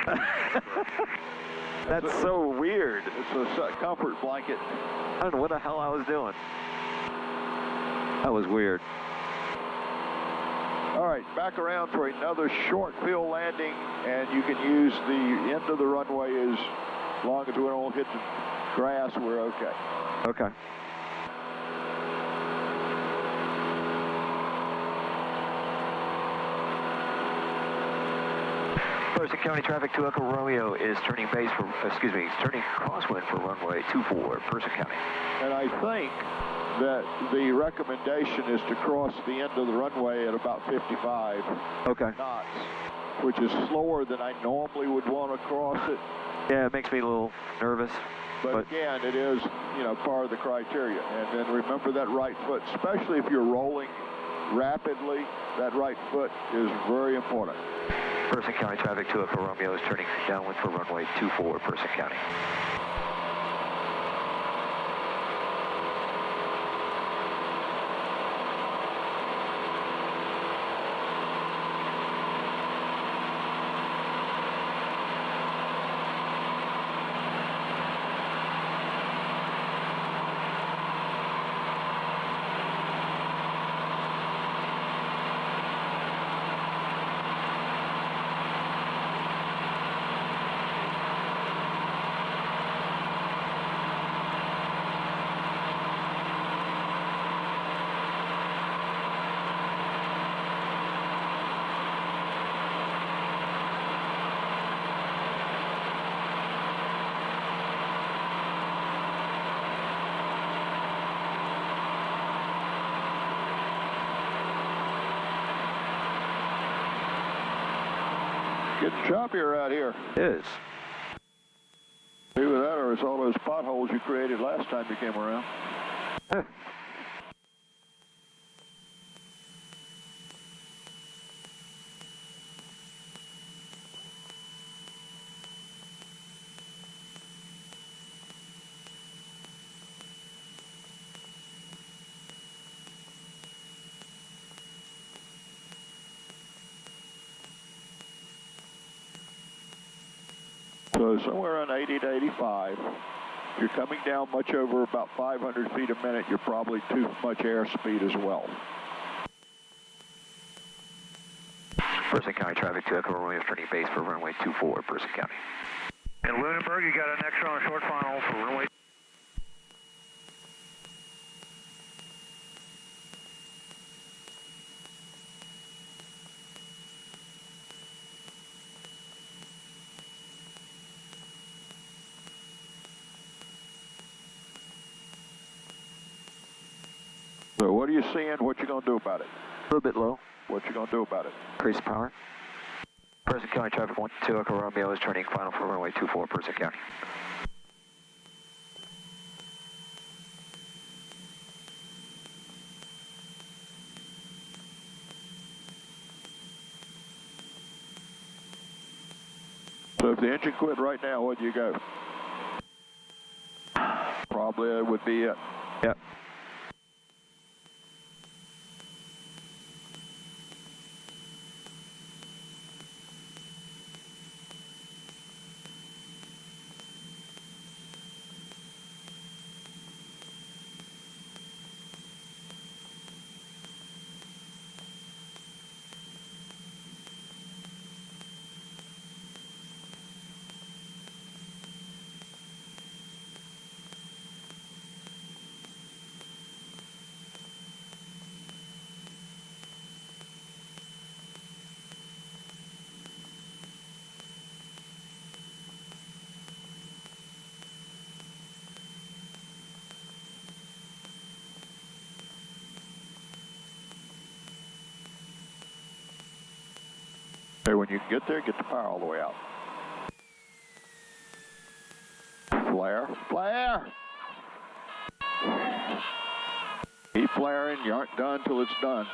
That's so weird. It's a comfort blanket. I don't know what the hell I was doing. That was weird. All right, back around for another short field landing, and you can use the end of the runway as long as we don't hit the grass, we're okay. Okay. Person County Traffic to Echo Romeo is turning turning crosswind for runway 24, Person County. And I think that the recommendation is to cross the end of the runway at about 55 knots, which is slower than I normally would want to cross it. Yeah, it makes me a little nervous. But again, it is, you know, part of the criteria. And then remember that right foot, especially if you're rolling rapidly, that right foot is very important. Person County Traffic to Echo Romeo is turning downwind for runway 24, Person County. Getting choppier out here. It is. Either that or it's all those potholes you created last time you came around. So somewhere around 80 to 85. If you're coming down much over about 500 feet a minute, you're probably too much airspeed as well. Person County traffic to Echo Romeo turning base for runway 24, Person County. In Lunenburg, you got an extra on a short final for runway. So what are you seeing? What you gonna do about it? A little bit low. What you gonna do about it? Increase power. Person County traffic 12 Echo Romeo is turning final for runway 24, Person County. So if the engine quit right now, where'd you go? Probably it would be it. Yep. Okay, when you get there, get the power all the way out. Flare, flare! Keep flaring, you aren't done till it's done.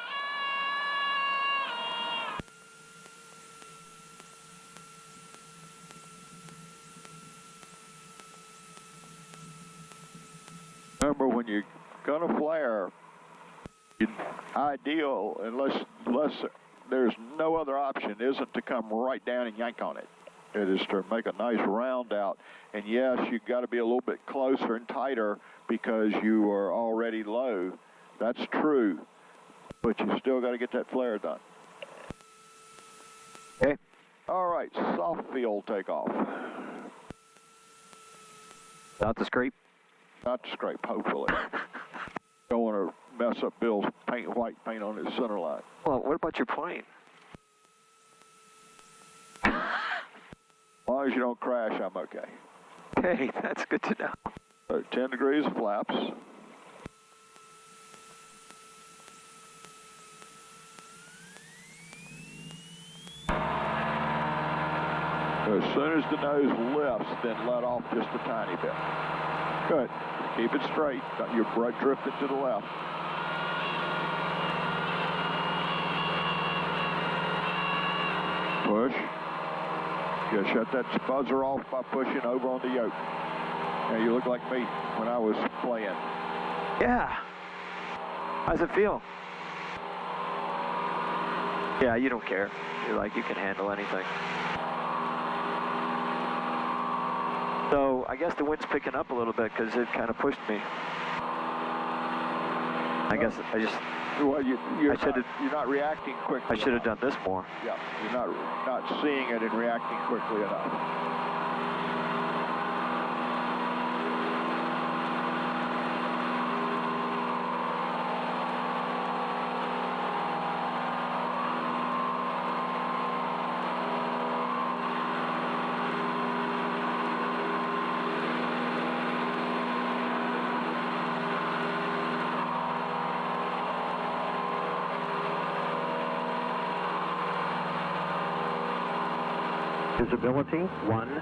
Remember, when you're gonna flare, ideal, unless there's no other option, isn't to come right down and yank on it. It is to make a nice round out. And yes, you've got to be a little bit closer and tighter because you are already low. That's true. But you still got to get that flare done. Okay. All right, soft field takeoff. Not the scrape? Not to scrape, hopefully. Don't want to mess up Bill's white paint on his center line. Well, what about your plane? As long as you don't crash, I'm okay. Okay, that's good to know. So 10 degrees of flaps. As soon as the nose lifts, then let off just a tiny bit. Good. Keep it straight. You're drifting to the left. Push. You shut that buzzer off by pushing over on the yoke. Now you look like me when I was playing. Yeah. How's it feel? Yeah, you don't care. You're like, you can handle anything. So I guess the wind's picking up a little bit because it kind of pushed me. I guess I just... Well, you're not reacting quickly. I should have done this more. Yeah, you're not seeing it and reacting quickly enough. Visibility 10,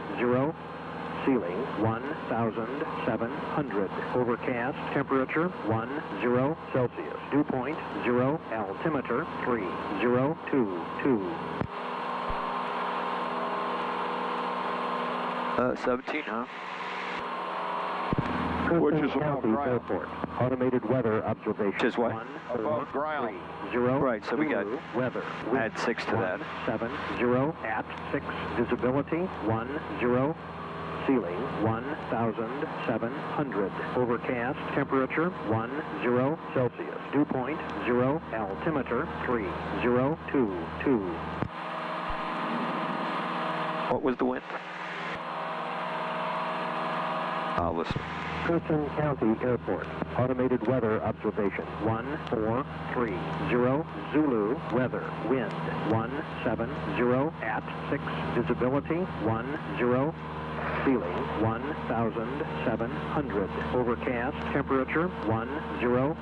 ceiling 1,700, overcast, temperature 10 Celsius, dew point 0, altimeter 3022. 17, huh? Which is above ground. Airport. Automated weather observation. Which is what? Above ground. 0. Right, so we got weather. add 6 to that. 70 at 6. Visibility 10 Ceiling 1,700. Overcast. Temperature 10 Celsius. Dew point 0. Altimeter 3022. What was the wind? I'll listen. Princeton County Airport. Automated weather observation 1430. Zulu weather. Wind 170 at 6. Visibility 10. Ceiling 1,700. Overcast. Temperature 10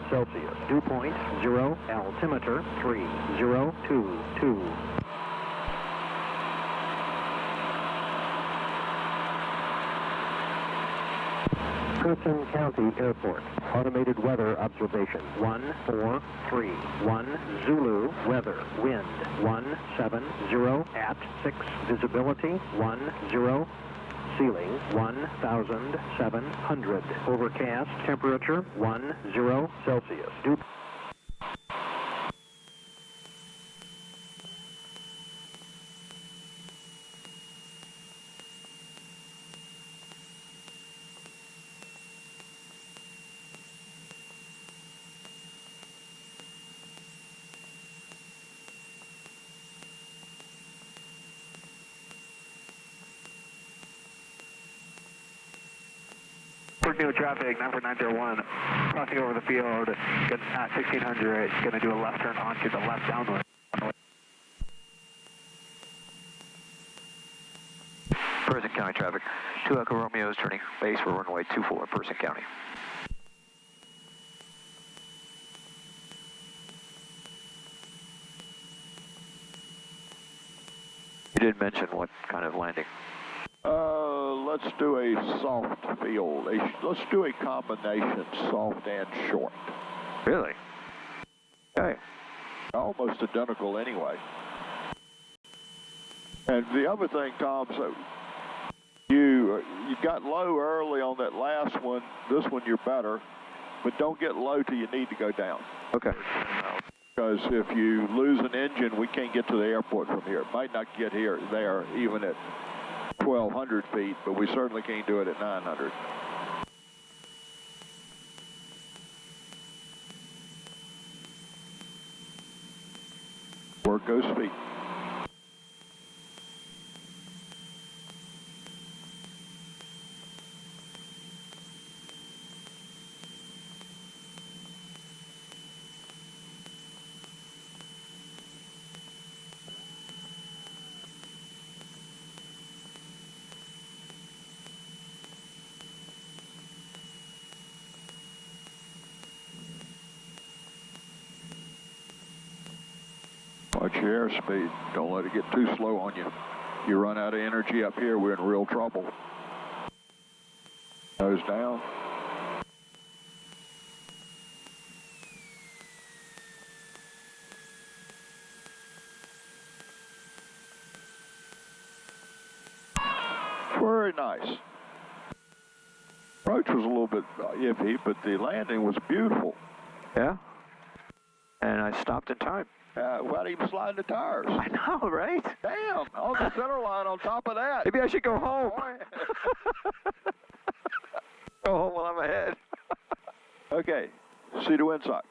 Celsius. Dew point 0. Altimeter 3022. Princeton County Airport. Automated weather observation 1431. Zulu weather. Wind 170 at 6. Visibility 10. Ceiling 1,700. Overcast. Temperature 10 Celsius. Dew. New traffic, 94901, crossing over the field at 1600, going to do a left turn onto the left downwind. Person County traffic. 2 Echo Romeo's turning base for runway 24, Person County. You didn't mention what kind of landing. Let's do a soft field. Let's do a combination soft and short. Really? Okay. Almost identical anyway. And the other thing, Tom, so you got low early on that last one. This one you're better, but don't get low till you need to go down. Okay. Because if you lose an engine, we can't get to the airport from here. It might not get there, even at 1,200 feet, but we certainly can't do it at 900. Work goes feet. Watch your airspeed. Don't let it get too slow on you. You run out of energy up here, we're in real trouble. Nose down. Very nice. Approach was a little bit iffy, but the landing was beautiful. Yeah? And I stopped in time. Without even sliding the tires. I know, right? Damn, on the center line on top of that. Maybe I should go home. Go home while I'm ahead. Okay, see the windsock.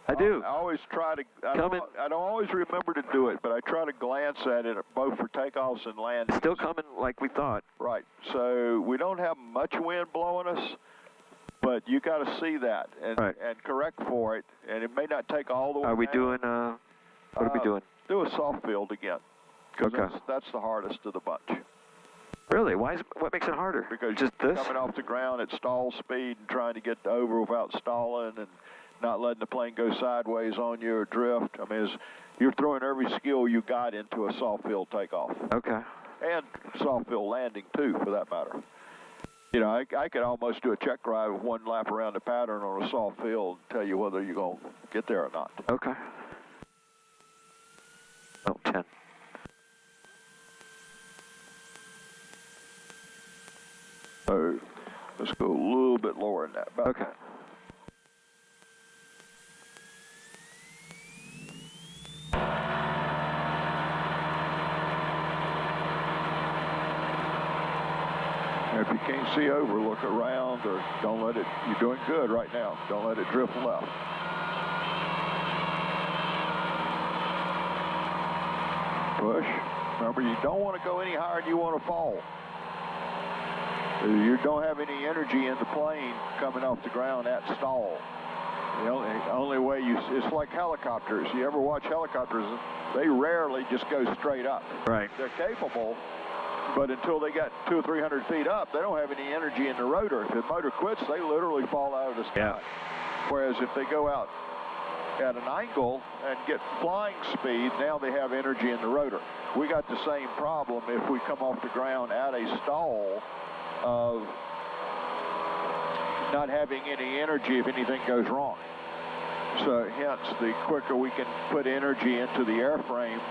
I do. I always try to, I don't always remember to do it, but I try to glance at it both for takeoffs and landings. Still coming like we thought. Right, so we don't have much wind blowing us, but you got to see that and, right. and correct for it, and it may not take all the way Are we down. doing, what are we doing? Do a soft field again, because Okay. that's the hardest of the bunch. Really? What makes it harder? Because just this? coming off the ground at stall speed and trying to get over without stalling and not letting the plane go sideways on you or drift. I mean, you're throwing every skill you got into a soft field takeoff. Okay. And soft field landing, too, for that matter. You know, I could almost do a check ride with one lap around the pattern on a soft field and tell you whether you're going to get there or not. Okay. Oh, 10. So let's go a little bit lower than that. About Okay. that. If you can't see over, look around, or don't let it, you're doing good right now. Don't let it drift left. Push. Remember, you don't want to go any higher than you want to fall. You don't have any energy in the plane coming off the ground at stall. The only way it's like helicopters. You ever watch helicopters? They rarely just go straight up. Right. They're capable, but until they got 200 or 300 feet up, they don't have any energy in the rotor. If the motor quits, they literally fall out of the sky. Yeah. Whereas if they go out at an angle and get flying speed, now they have energy in the rotor. We got the same problem if we come off the ground at a stall of not having any energy if anything goes wrong. So hence, the quicker we can put energy into the airframe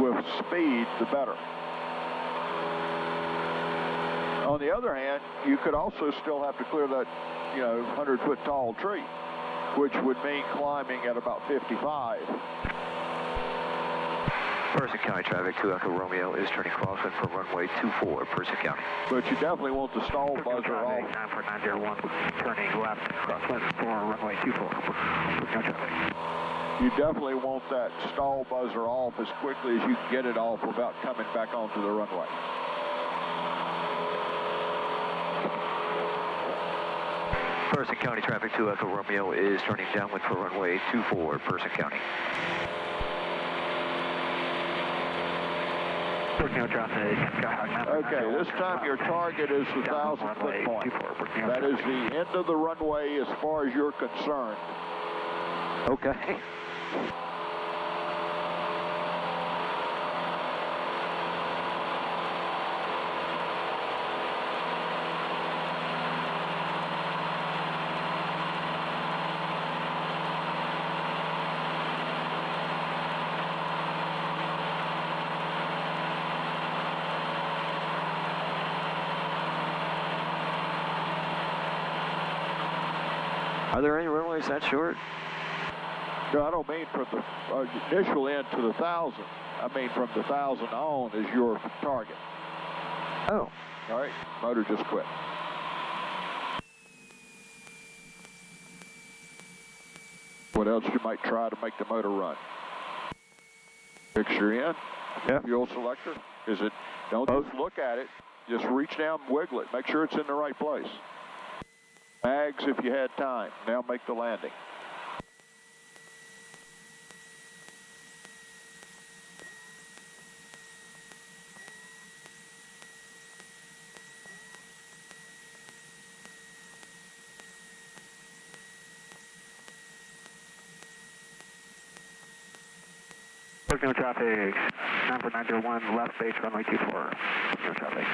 with speed, the better. On the other hand, you could also still have to clear that, 100-foot tall tree, which would mean climbing at about 55. Person County traffic, 2 Echo Romeo is turning crosswind for runway 24, Person County. But you definitely want the stall buzzer off. 94901, turning left, crosswind for runway 24, Person County traffic. You definitely want that stall buzzer off as quickly as you can get it off without coming back onto the runway. Person County traffic, 2 Echo Romeo is turning downwind for runway 24, Person County. Okay, this time your target is the 1,000-foot point. That is the end of the runway as far as you're concerned. Okay. Are there any runways that short? No, I don't mean from the initial end to the 1,000. I mean from the 1,000 on is your target. Oh. All right, motor just quit. What else you might try to make the motor run? Picture in. Yeah. Fuel selector. Is it? Don't just look at it. Just reach down and wiggle it. Make sure it's in the right place. Mags if you had time. Now make the landing. No traffic, 94901, left base, runway 24, no traffic.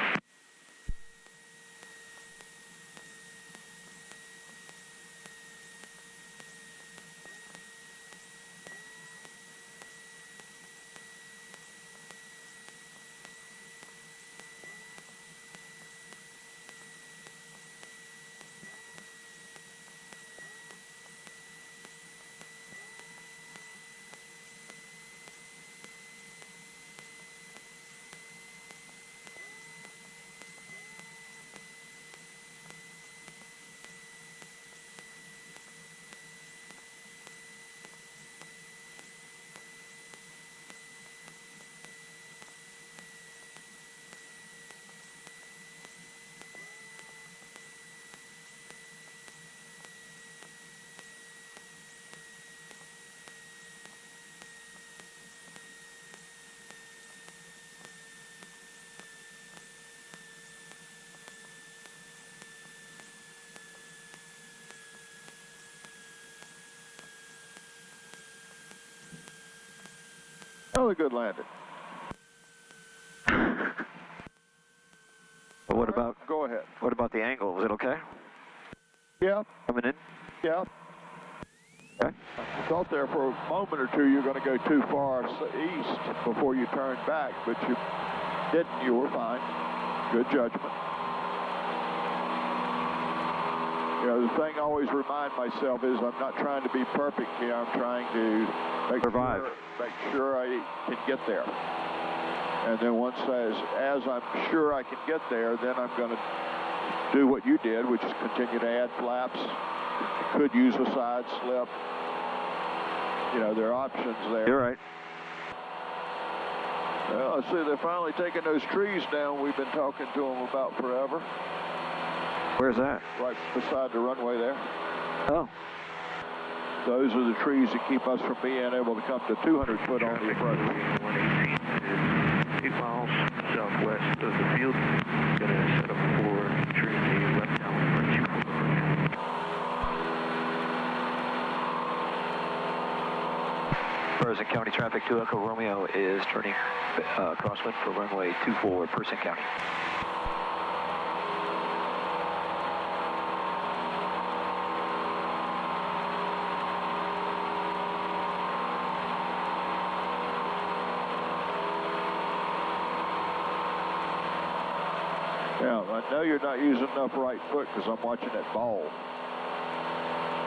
Another good landing. But what about? Go ahead. What about the angle? Was it okay? Yeah. Coming in? Yeah. Okay. I thought there for a moment or two you're going to go too far east before you turned back, but you didn't. You were fine. Good judgment. The thing I always remind myself is I'm not trying to be perfect here. I'm trying to make survive. Make sure I can get there. And then once as I'm sure I can get there, then I'm going to do what you did, which is continue to add flaps. Could use a side slip. You know, there are options there. You're right. Well, I see they're finally taking those trees down we've been talking to them about forever. Where's that? Right beside the runway there. Oh. Those are the trees that keep us from being able to come to 200 foot on the approach. 118 is 8 miles southwest of the field. Going to set up for entering the left downwind for 24. Person County traffic to Echo Romeo is turning crosswind for runway 24, Person County. Yeah, I know you're not using enough right foot because I'm watching that ball.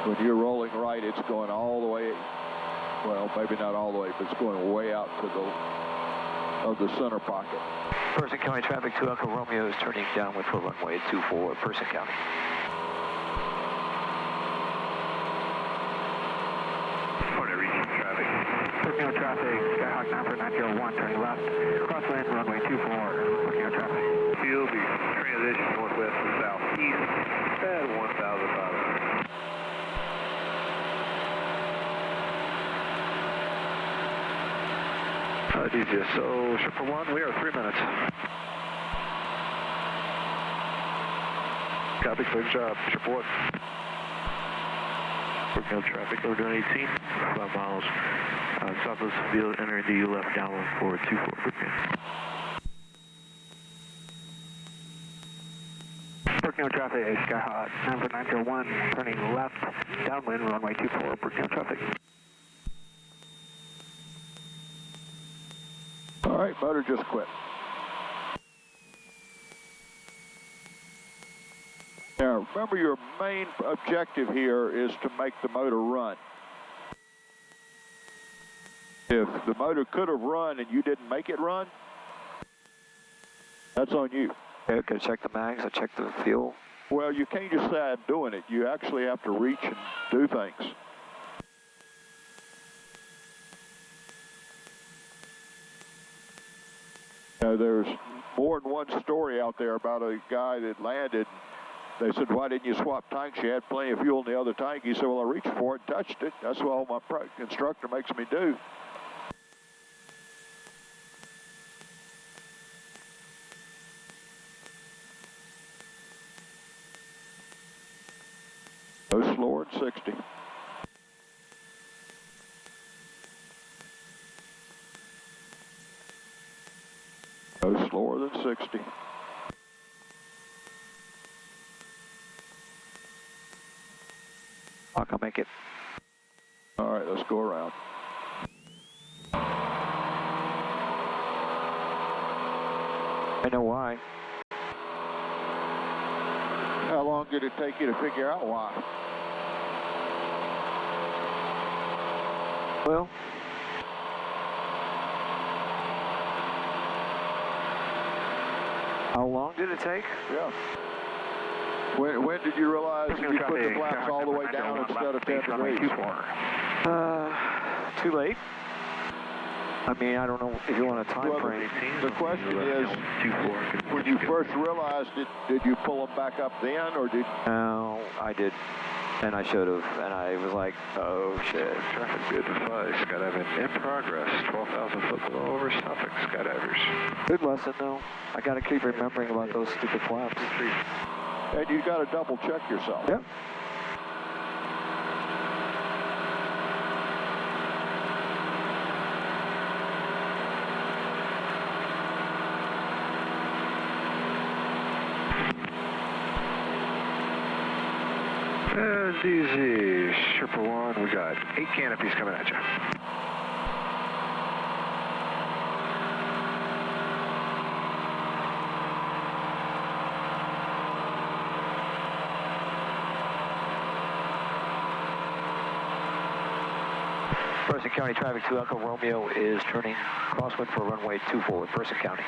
When you're rolling right, it's going all the way, well, maybe not all the way, but it's going way out to the center pocket. Person County traffic to Echo Romeo is turning downwind for runway 24, Person County. Working on traffic, Skyhawk 94901, turning left, crosswind, runway 24, working on traffic. Field, be transition northwest to southeast at 1,500. DJ, so Shipper 1, we are 3 minutes. Copy, clear job, Shipper 1. Working on traffic, over doing 18, 5 miles. Southwest field, entering the left downwind for 24. Working on traffic, Skyhawk 94901, turning left, downwind, runway 24, working on traffic. All right, motor just quit. Now, remember your main objective here is to make the motor run. If the motor could have run and you didn't make it run, that's on you. Okay, can I check the mags? I checked the fuel. Well, you can't just say I'm doing it. You actually have to reach and do things. Now, there's more than one story out there about a guy that landed. They said, why didn't you swap tanks? You had plenty of fuel in the other tank. He said, well, I reached for it and touched it. That's what all my instructor makes me do. Go slower than 60. Go slower than 60. I can make it. All right, let's go around. I know why. How long did it take you to figure out why? Well, how long did it take? Yeah. When did you realize that you put the flaps all the way down instead of 10 degrees? Too late. I mean, I don't know if you want a time frame. The question is, when you first realized it, did you pull them back up then, or did? No, I did, and I should have, and I was like, oh shit. Traffic good device, skydiving in progress, 12,000 foot below over Suffolk, skydivers. Good lesson though. I got to keep remembering about those stupid flaps. And you got to double check yourself. Yep. It's easy, Sherpa 1, we got 8 canopies coming at you. Person County traffic to Echo Romeo is turning crosswind for runway 24 with Person County.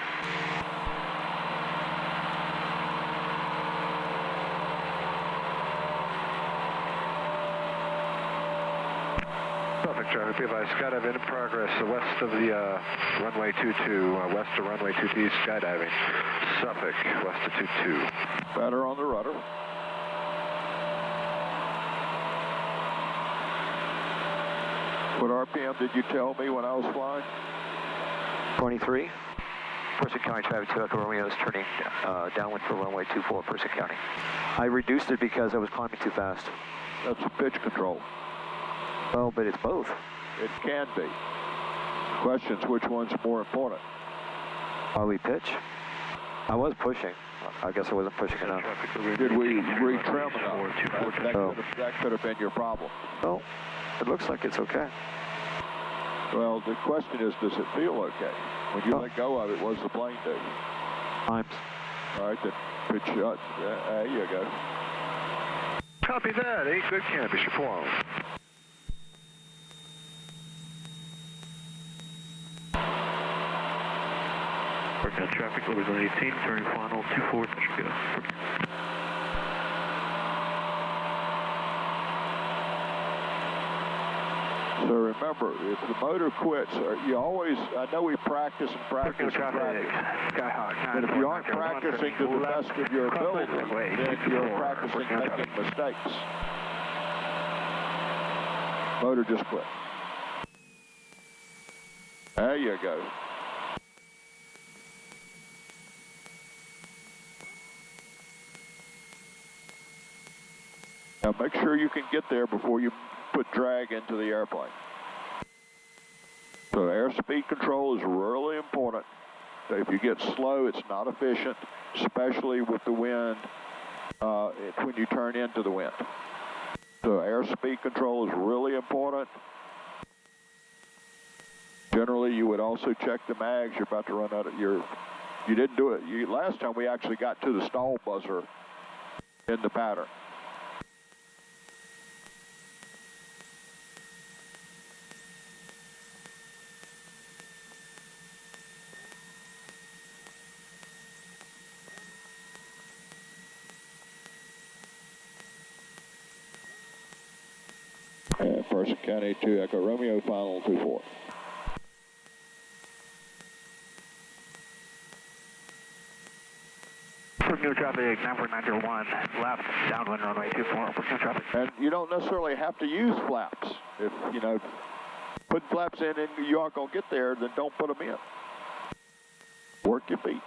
Suffolk traffic, be advised, skydiving in progress west of the runway 22, west of runway 22, skydiving. Suffolk, west of 22. Better on the rudder. What RPM did you tell me when I was flying? 23. Person County traffic to Echo Romeo is turning downwind for runway 24, Person County. I reduced it because I was climbing too fast. That's pitch control. Well, but it's both. It can be. Question's which one's more important. Probably pitch. I was pushing. I guess I wasn't pushing enough. Did we retrim enough? That could have been your problem. Well, it looks like it's okay. Well, the question is, does it feel okay? When you let go of it, what does the plane do? Times. All right, then pitch shut. There you go. Copy that. 8 good canvas, you're flown. Working on traffic, over zone 18, turning final 24, that should go. So remember, if the motor quits, you always, I know we practice and practice and practice, Skyhawk, but if you aren't practicing to the best of your ability, then you're practicing making mistakes. Motor just quit. There you go. Now make sure you can get there before you put drag into the airplane. So airspeed control is really important. So if you get slow, it's not efficient, especially with the wind, when you turn into the wind. So airspeed control is really important. Generally, you would also check the mags. You're about to run out of you didn't do it. Last time we actually got to the stall buzzer in the pattern. Person County to Echo Romeo, final 24. New traffic, number 901, left, downwind runway 24, new traffic. And you don't necessarily have to use flaps. If, put flaps in and you aren't going to get there, then don't put them in. Work your feet.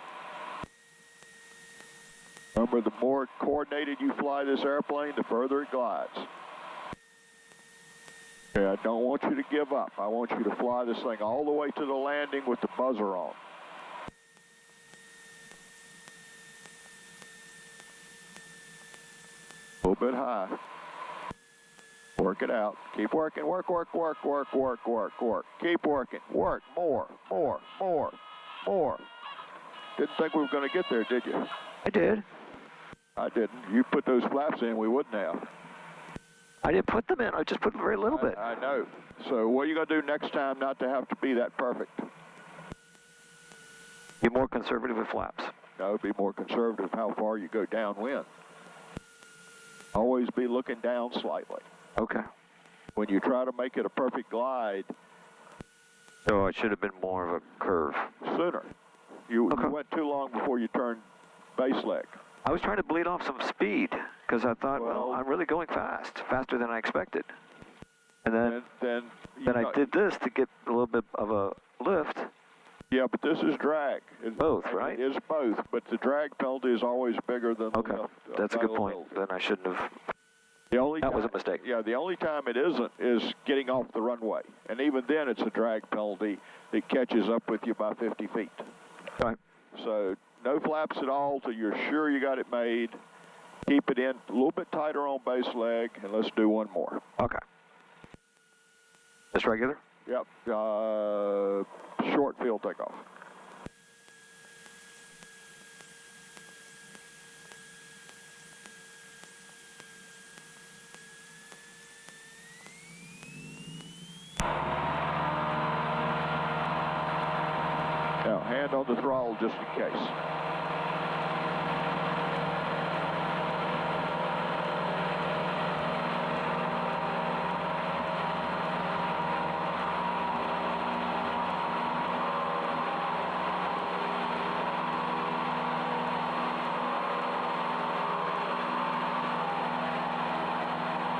Remember, the more coordinated you fly this airplane, the further it glides. Okay, I don't want you to give up. I want you to fly this thing all the way to the landing with the buzzer on. A little bit high. Work it out. Keep working. Work, work, work, work, work, work, work. Keep working. Work. More, more, more, more. Didn't think we were going to get there, did you? I did. I didn't. You put those flaps in, we wouldn't have. I didn't put them in. I just put a very little bit. I know. So what are you going to do next time not to have to be that perfect? Be more conservative with flaps. No, be more conservative how far you go downwind. Always be looking down slightly. Okay. When you try to make it a perfect glide. So it should have been more of a curve. Sooner. You went too long before you turned base leg. I was trying to bleed off some speed because I thought, well, I'm really going fast, faster than I expected. And then I did this to get a little bit of a lift. Yeah, but this is drag. Both, right? It is both, but the drag penalty is always bigger than the lift. That's a good point. Then I shouldn't have. That was a mistake. Yeah, the only time it isn't is getting off the runway. And even then, it's a drag penalty that catches up with you by 50 feet. Right. So no flaps at all till you're sure you got it made. Keep it in a little bit tighter on base leg, and let's do one more. Okay. Just regular? Yep. Short field takeoff. Now, hand on the throttle just in case.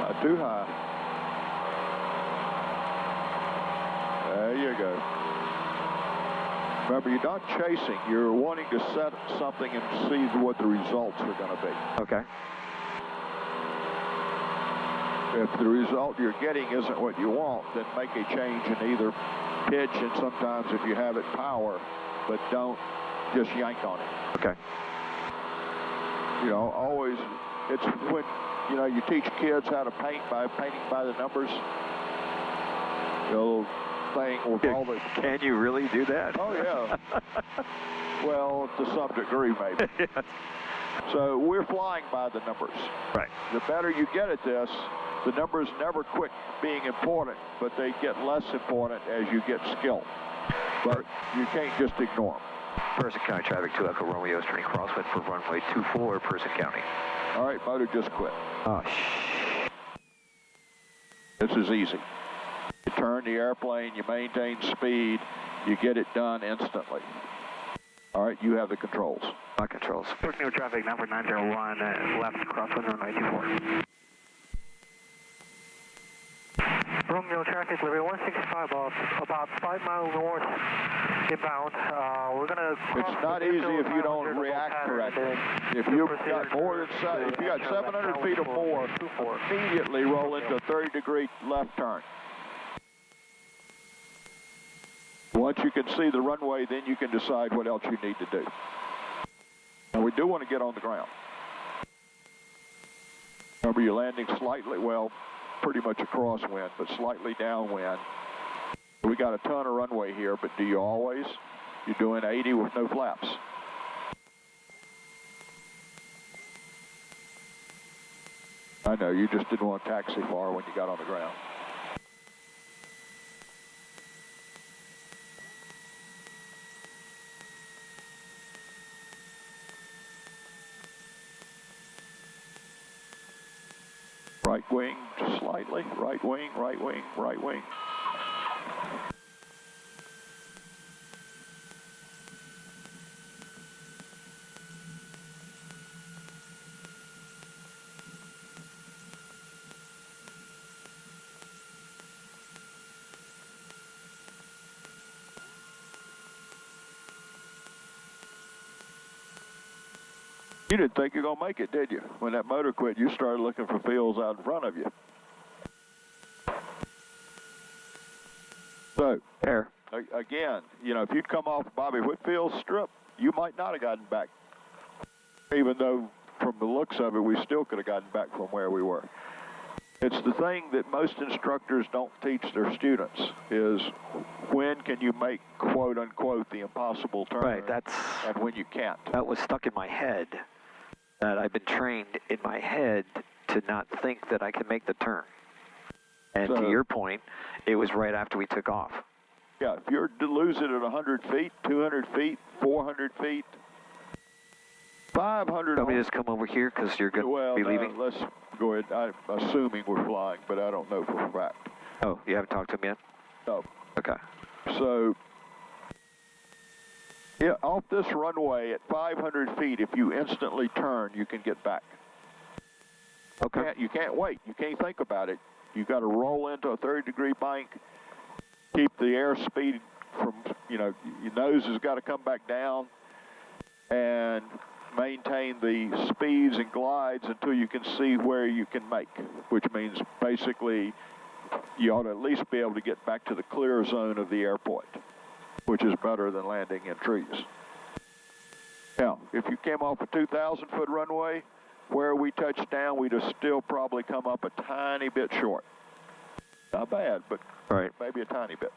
Not too high. There you go. Remember, you're not chasing. You're wanting to set something and see what the results are going to be. Okay. If the result you're getting isn't what you want, then make a change in either pitch and sometimes if you have it, power, but don't just yank on it. Okay. You know, always, it's when, you know, you teach kids how to paint by painting by the numbers. The little thing with all the... Can you really do that? Oh, yeah. Well, to some degree, maybe. Yes. So we're flying by the numbers. Right. The better you get at this, the numbers never quit being important, but they get less important as you get skill. But you can't just ignore them. Person County traffic, 2 Echo Romeo, turning crosswind for runway 24, Person County. All right, motor just quit. Oh, This is easy. You turn the airplane, you maintain speed, you get it done instantly. All right, you have the controls. My controls. Near traffic, number 901, left crosswind runway 24. Romeo traffic, Liberty 165 off, about 5 miles north, inbound. We're going to cross. It's not easy if you don't react correctly. If you've got more than if you got 700 feet or more, immediately roll into a 30-degree left turn. Once you can see the runway, then you can decide what else you need to do. And we do want to get on the ground. Remember, you're landing slightly, well, pretty much a crosswind, but slightly downwind. We got a ton of runway here, but do you always? You're doing 80 with no flaps. I know, you just didn't want to taxi far when you got on the ground. Right wing, just slightly. Right wing, right wing, right wing. You didn't think you were going to make it, did you? When that motor quit, you started looking for fields out in front of you. So, There. Again, you know, if you'd come off Bobby Whitfield's strip, you might not have gotten back. Even though, from the looks of it, we still could have gotten back from where we were. It's the thing that most instructors don't teach their students is when can you make, quote unquote, the impossible turn, Right, and when you can't. that was stuck in my head. That I've been trained in my head to not think that I can make the turn. And to your point, it was right after we took off. Yeah, if you're to lose it at 100 feet, 200 feet, 400 feet, 500... Let me just come over here because you're going to be leaving? Let's go ahead. I'm assuming we're flying, but I don't know for a fact. Oh, you haven't talked to me yet? No. Okay. So, yeah, off this runway at 500 feet, if you instantly turn, you can get back. Okay. You can't wait. You can't think about it. You got to roll into a 30-degree bank, keep the airspeed from, you know, your nose has got to come back down, and maintain the speeds and glides until you can see where you can make, which means basically you ought to at least be able to get back to the clear zone of the airport, which is better than landing in trees. Now, if you came off a 2,000-foot runway, where we touched down, we'd have still probably come up a tiny bit short. Not bad, but Right. maybe a tiny bit.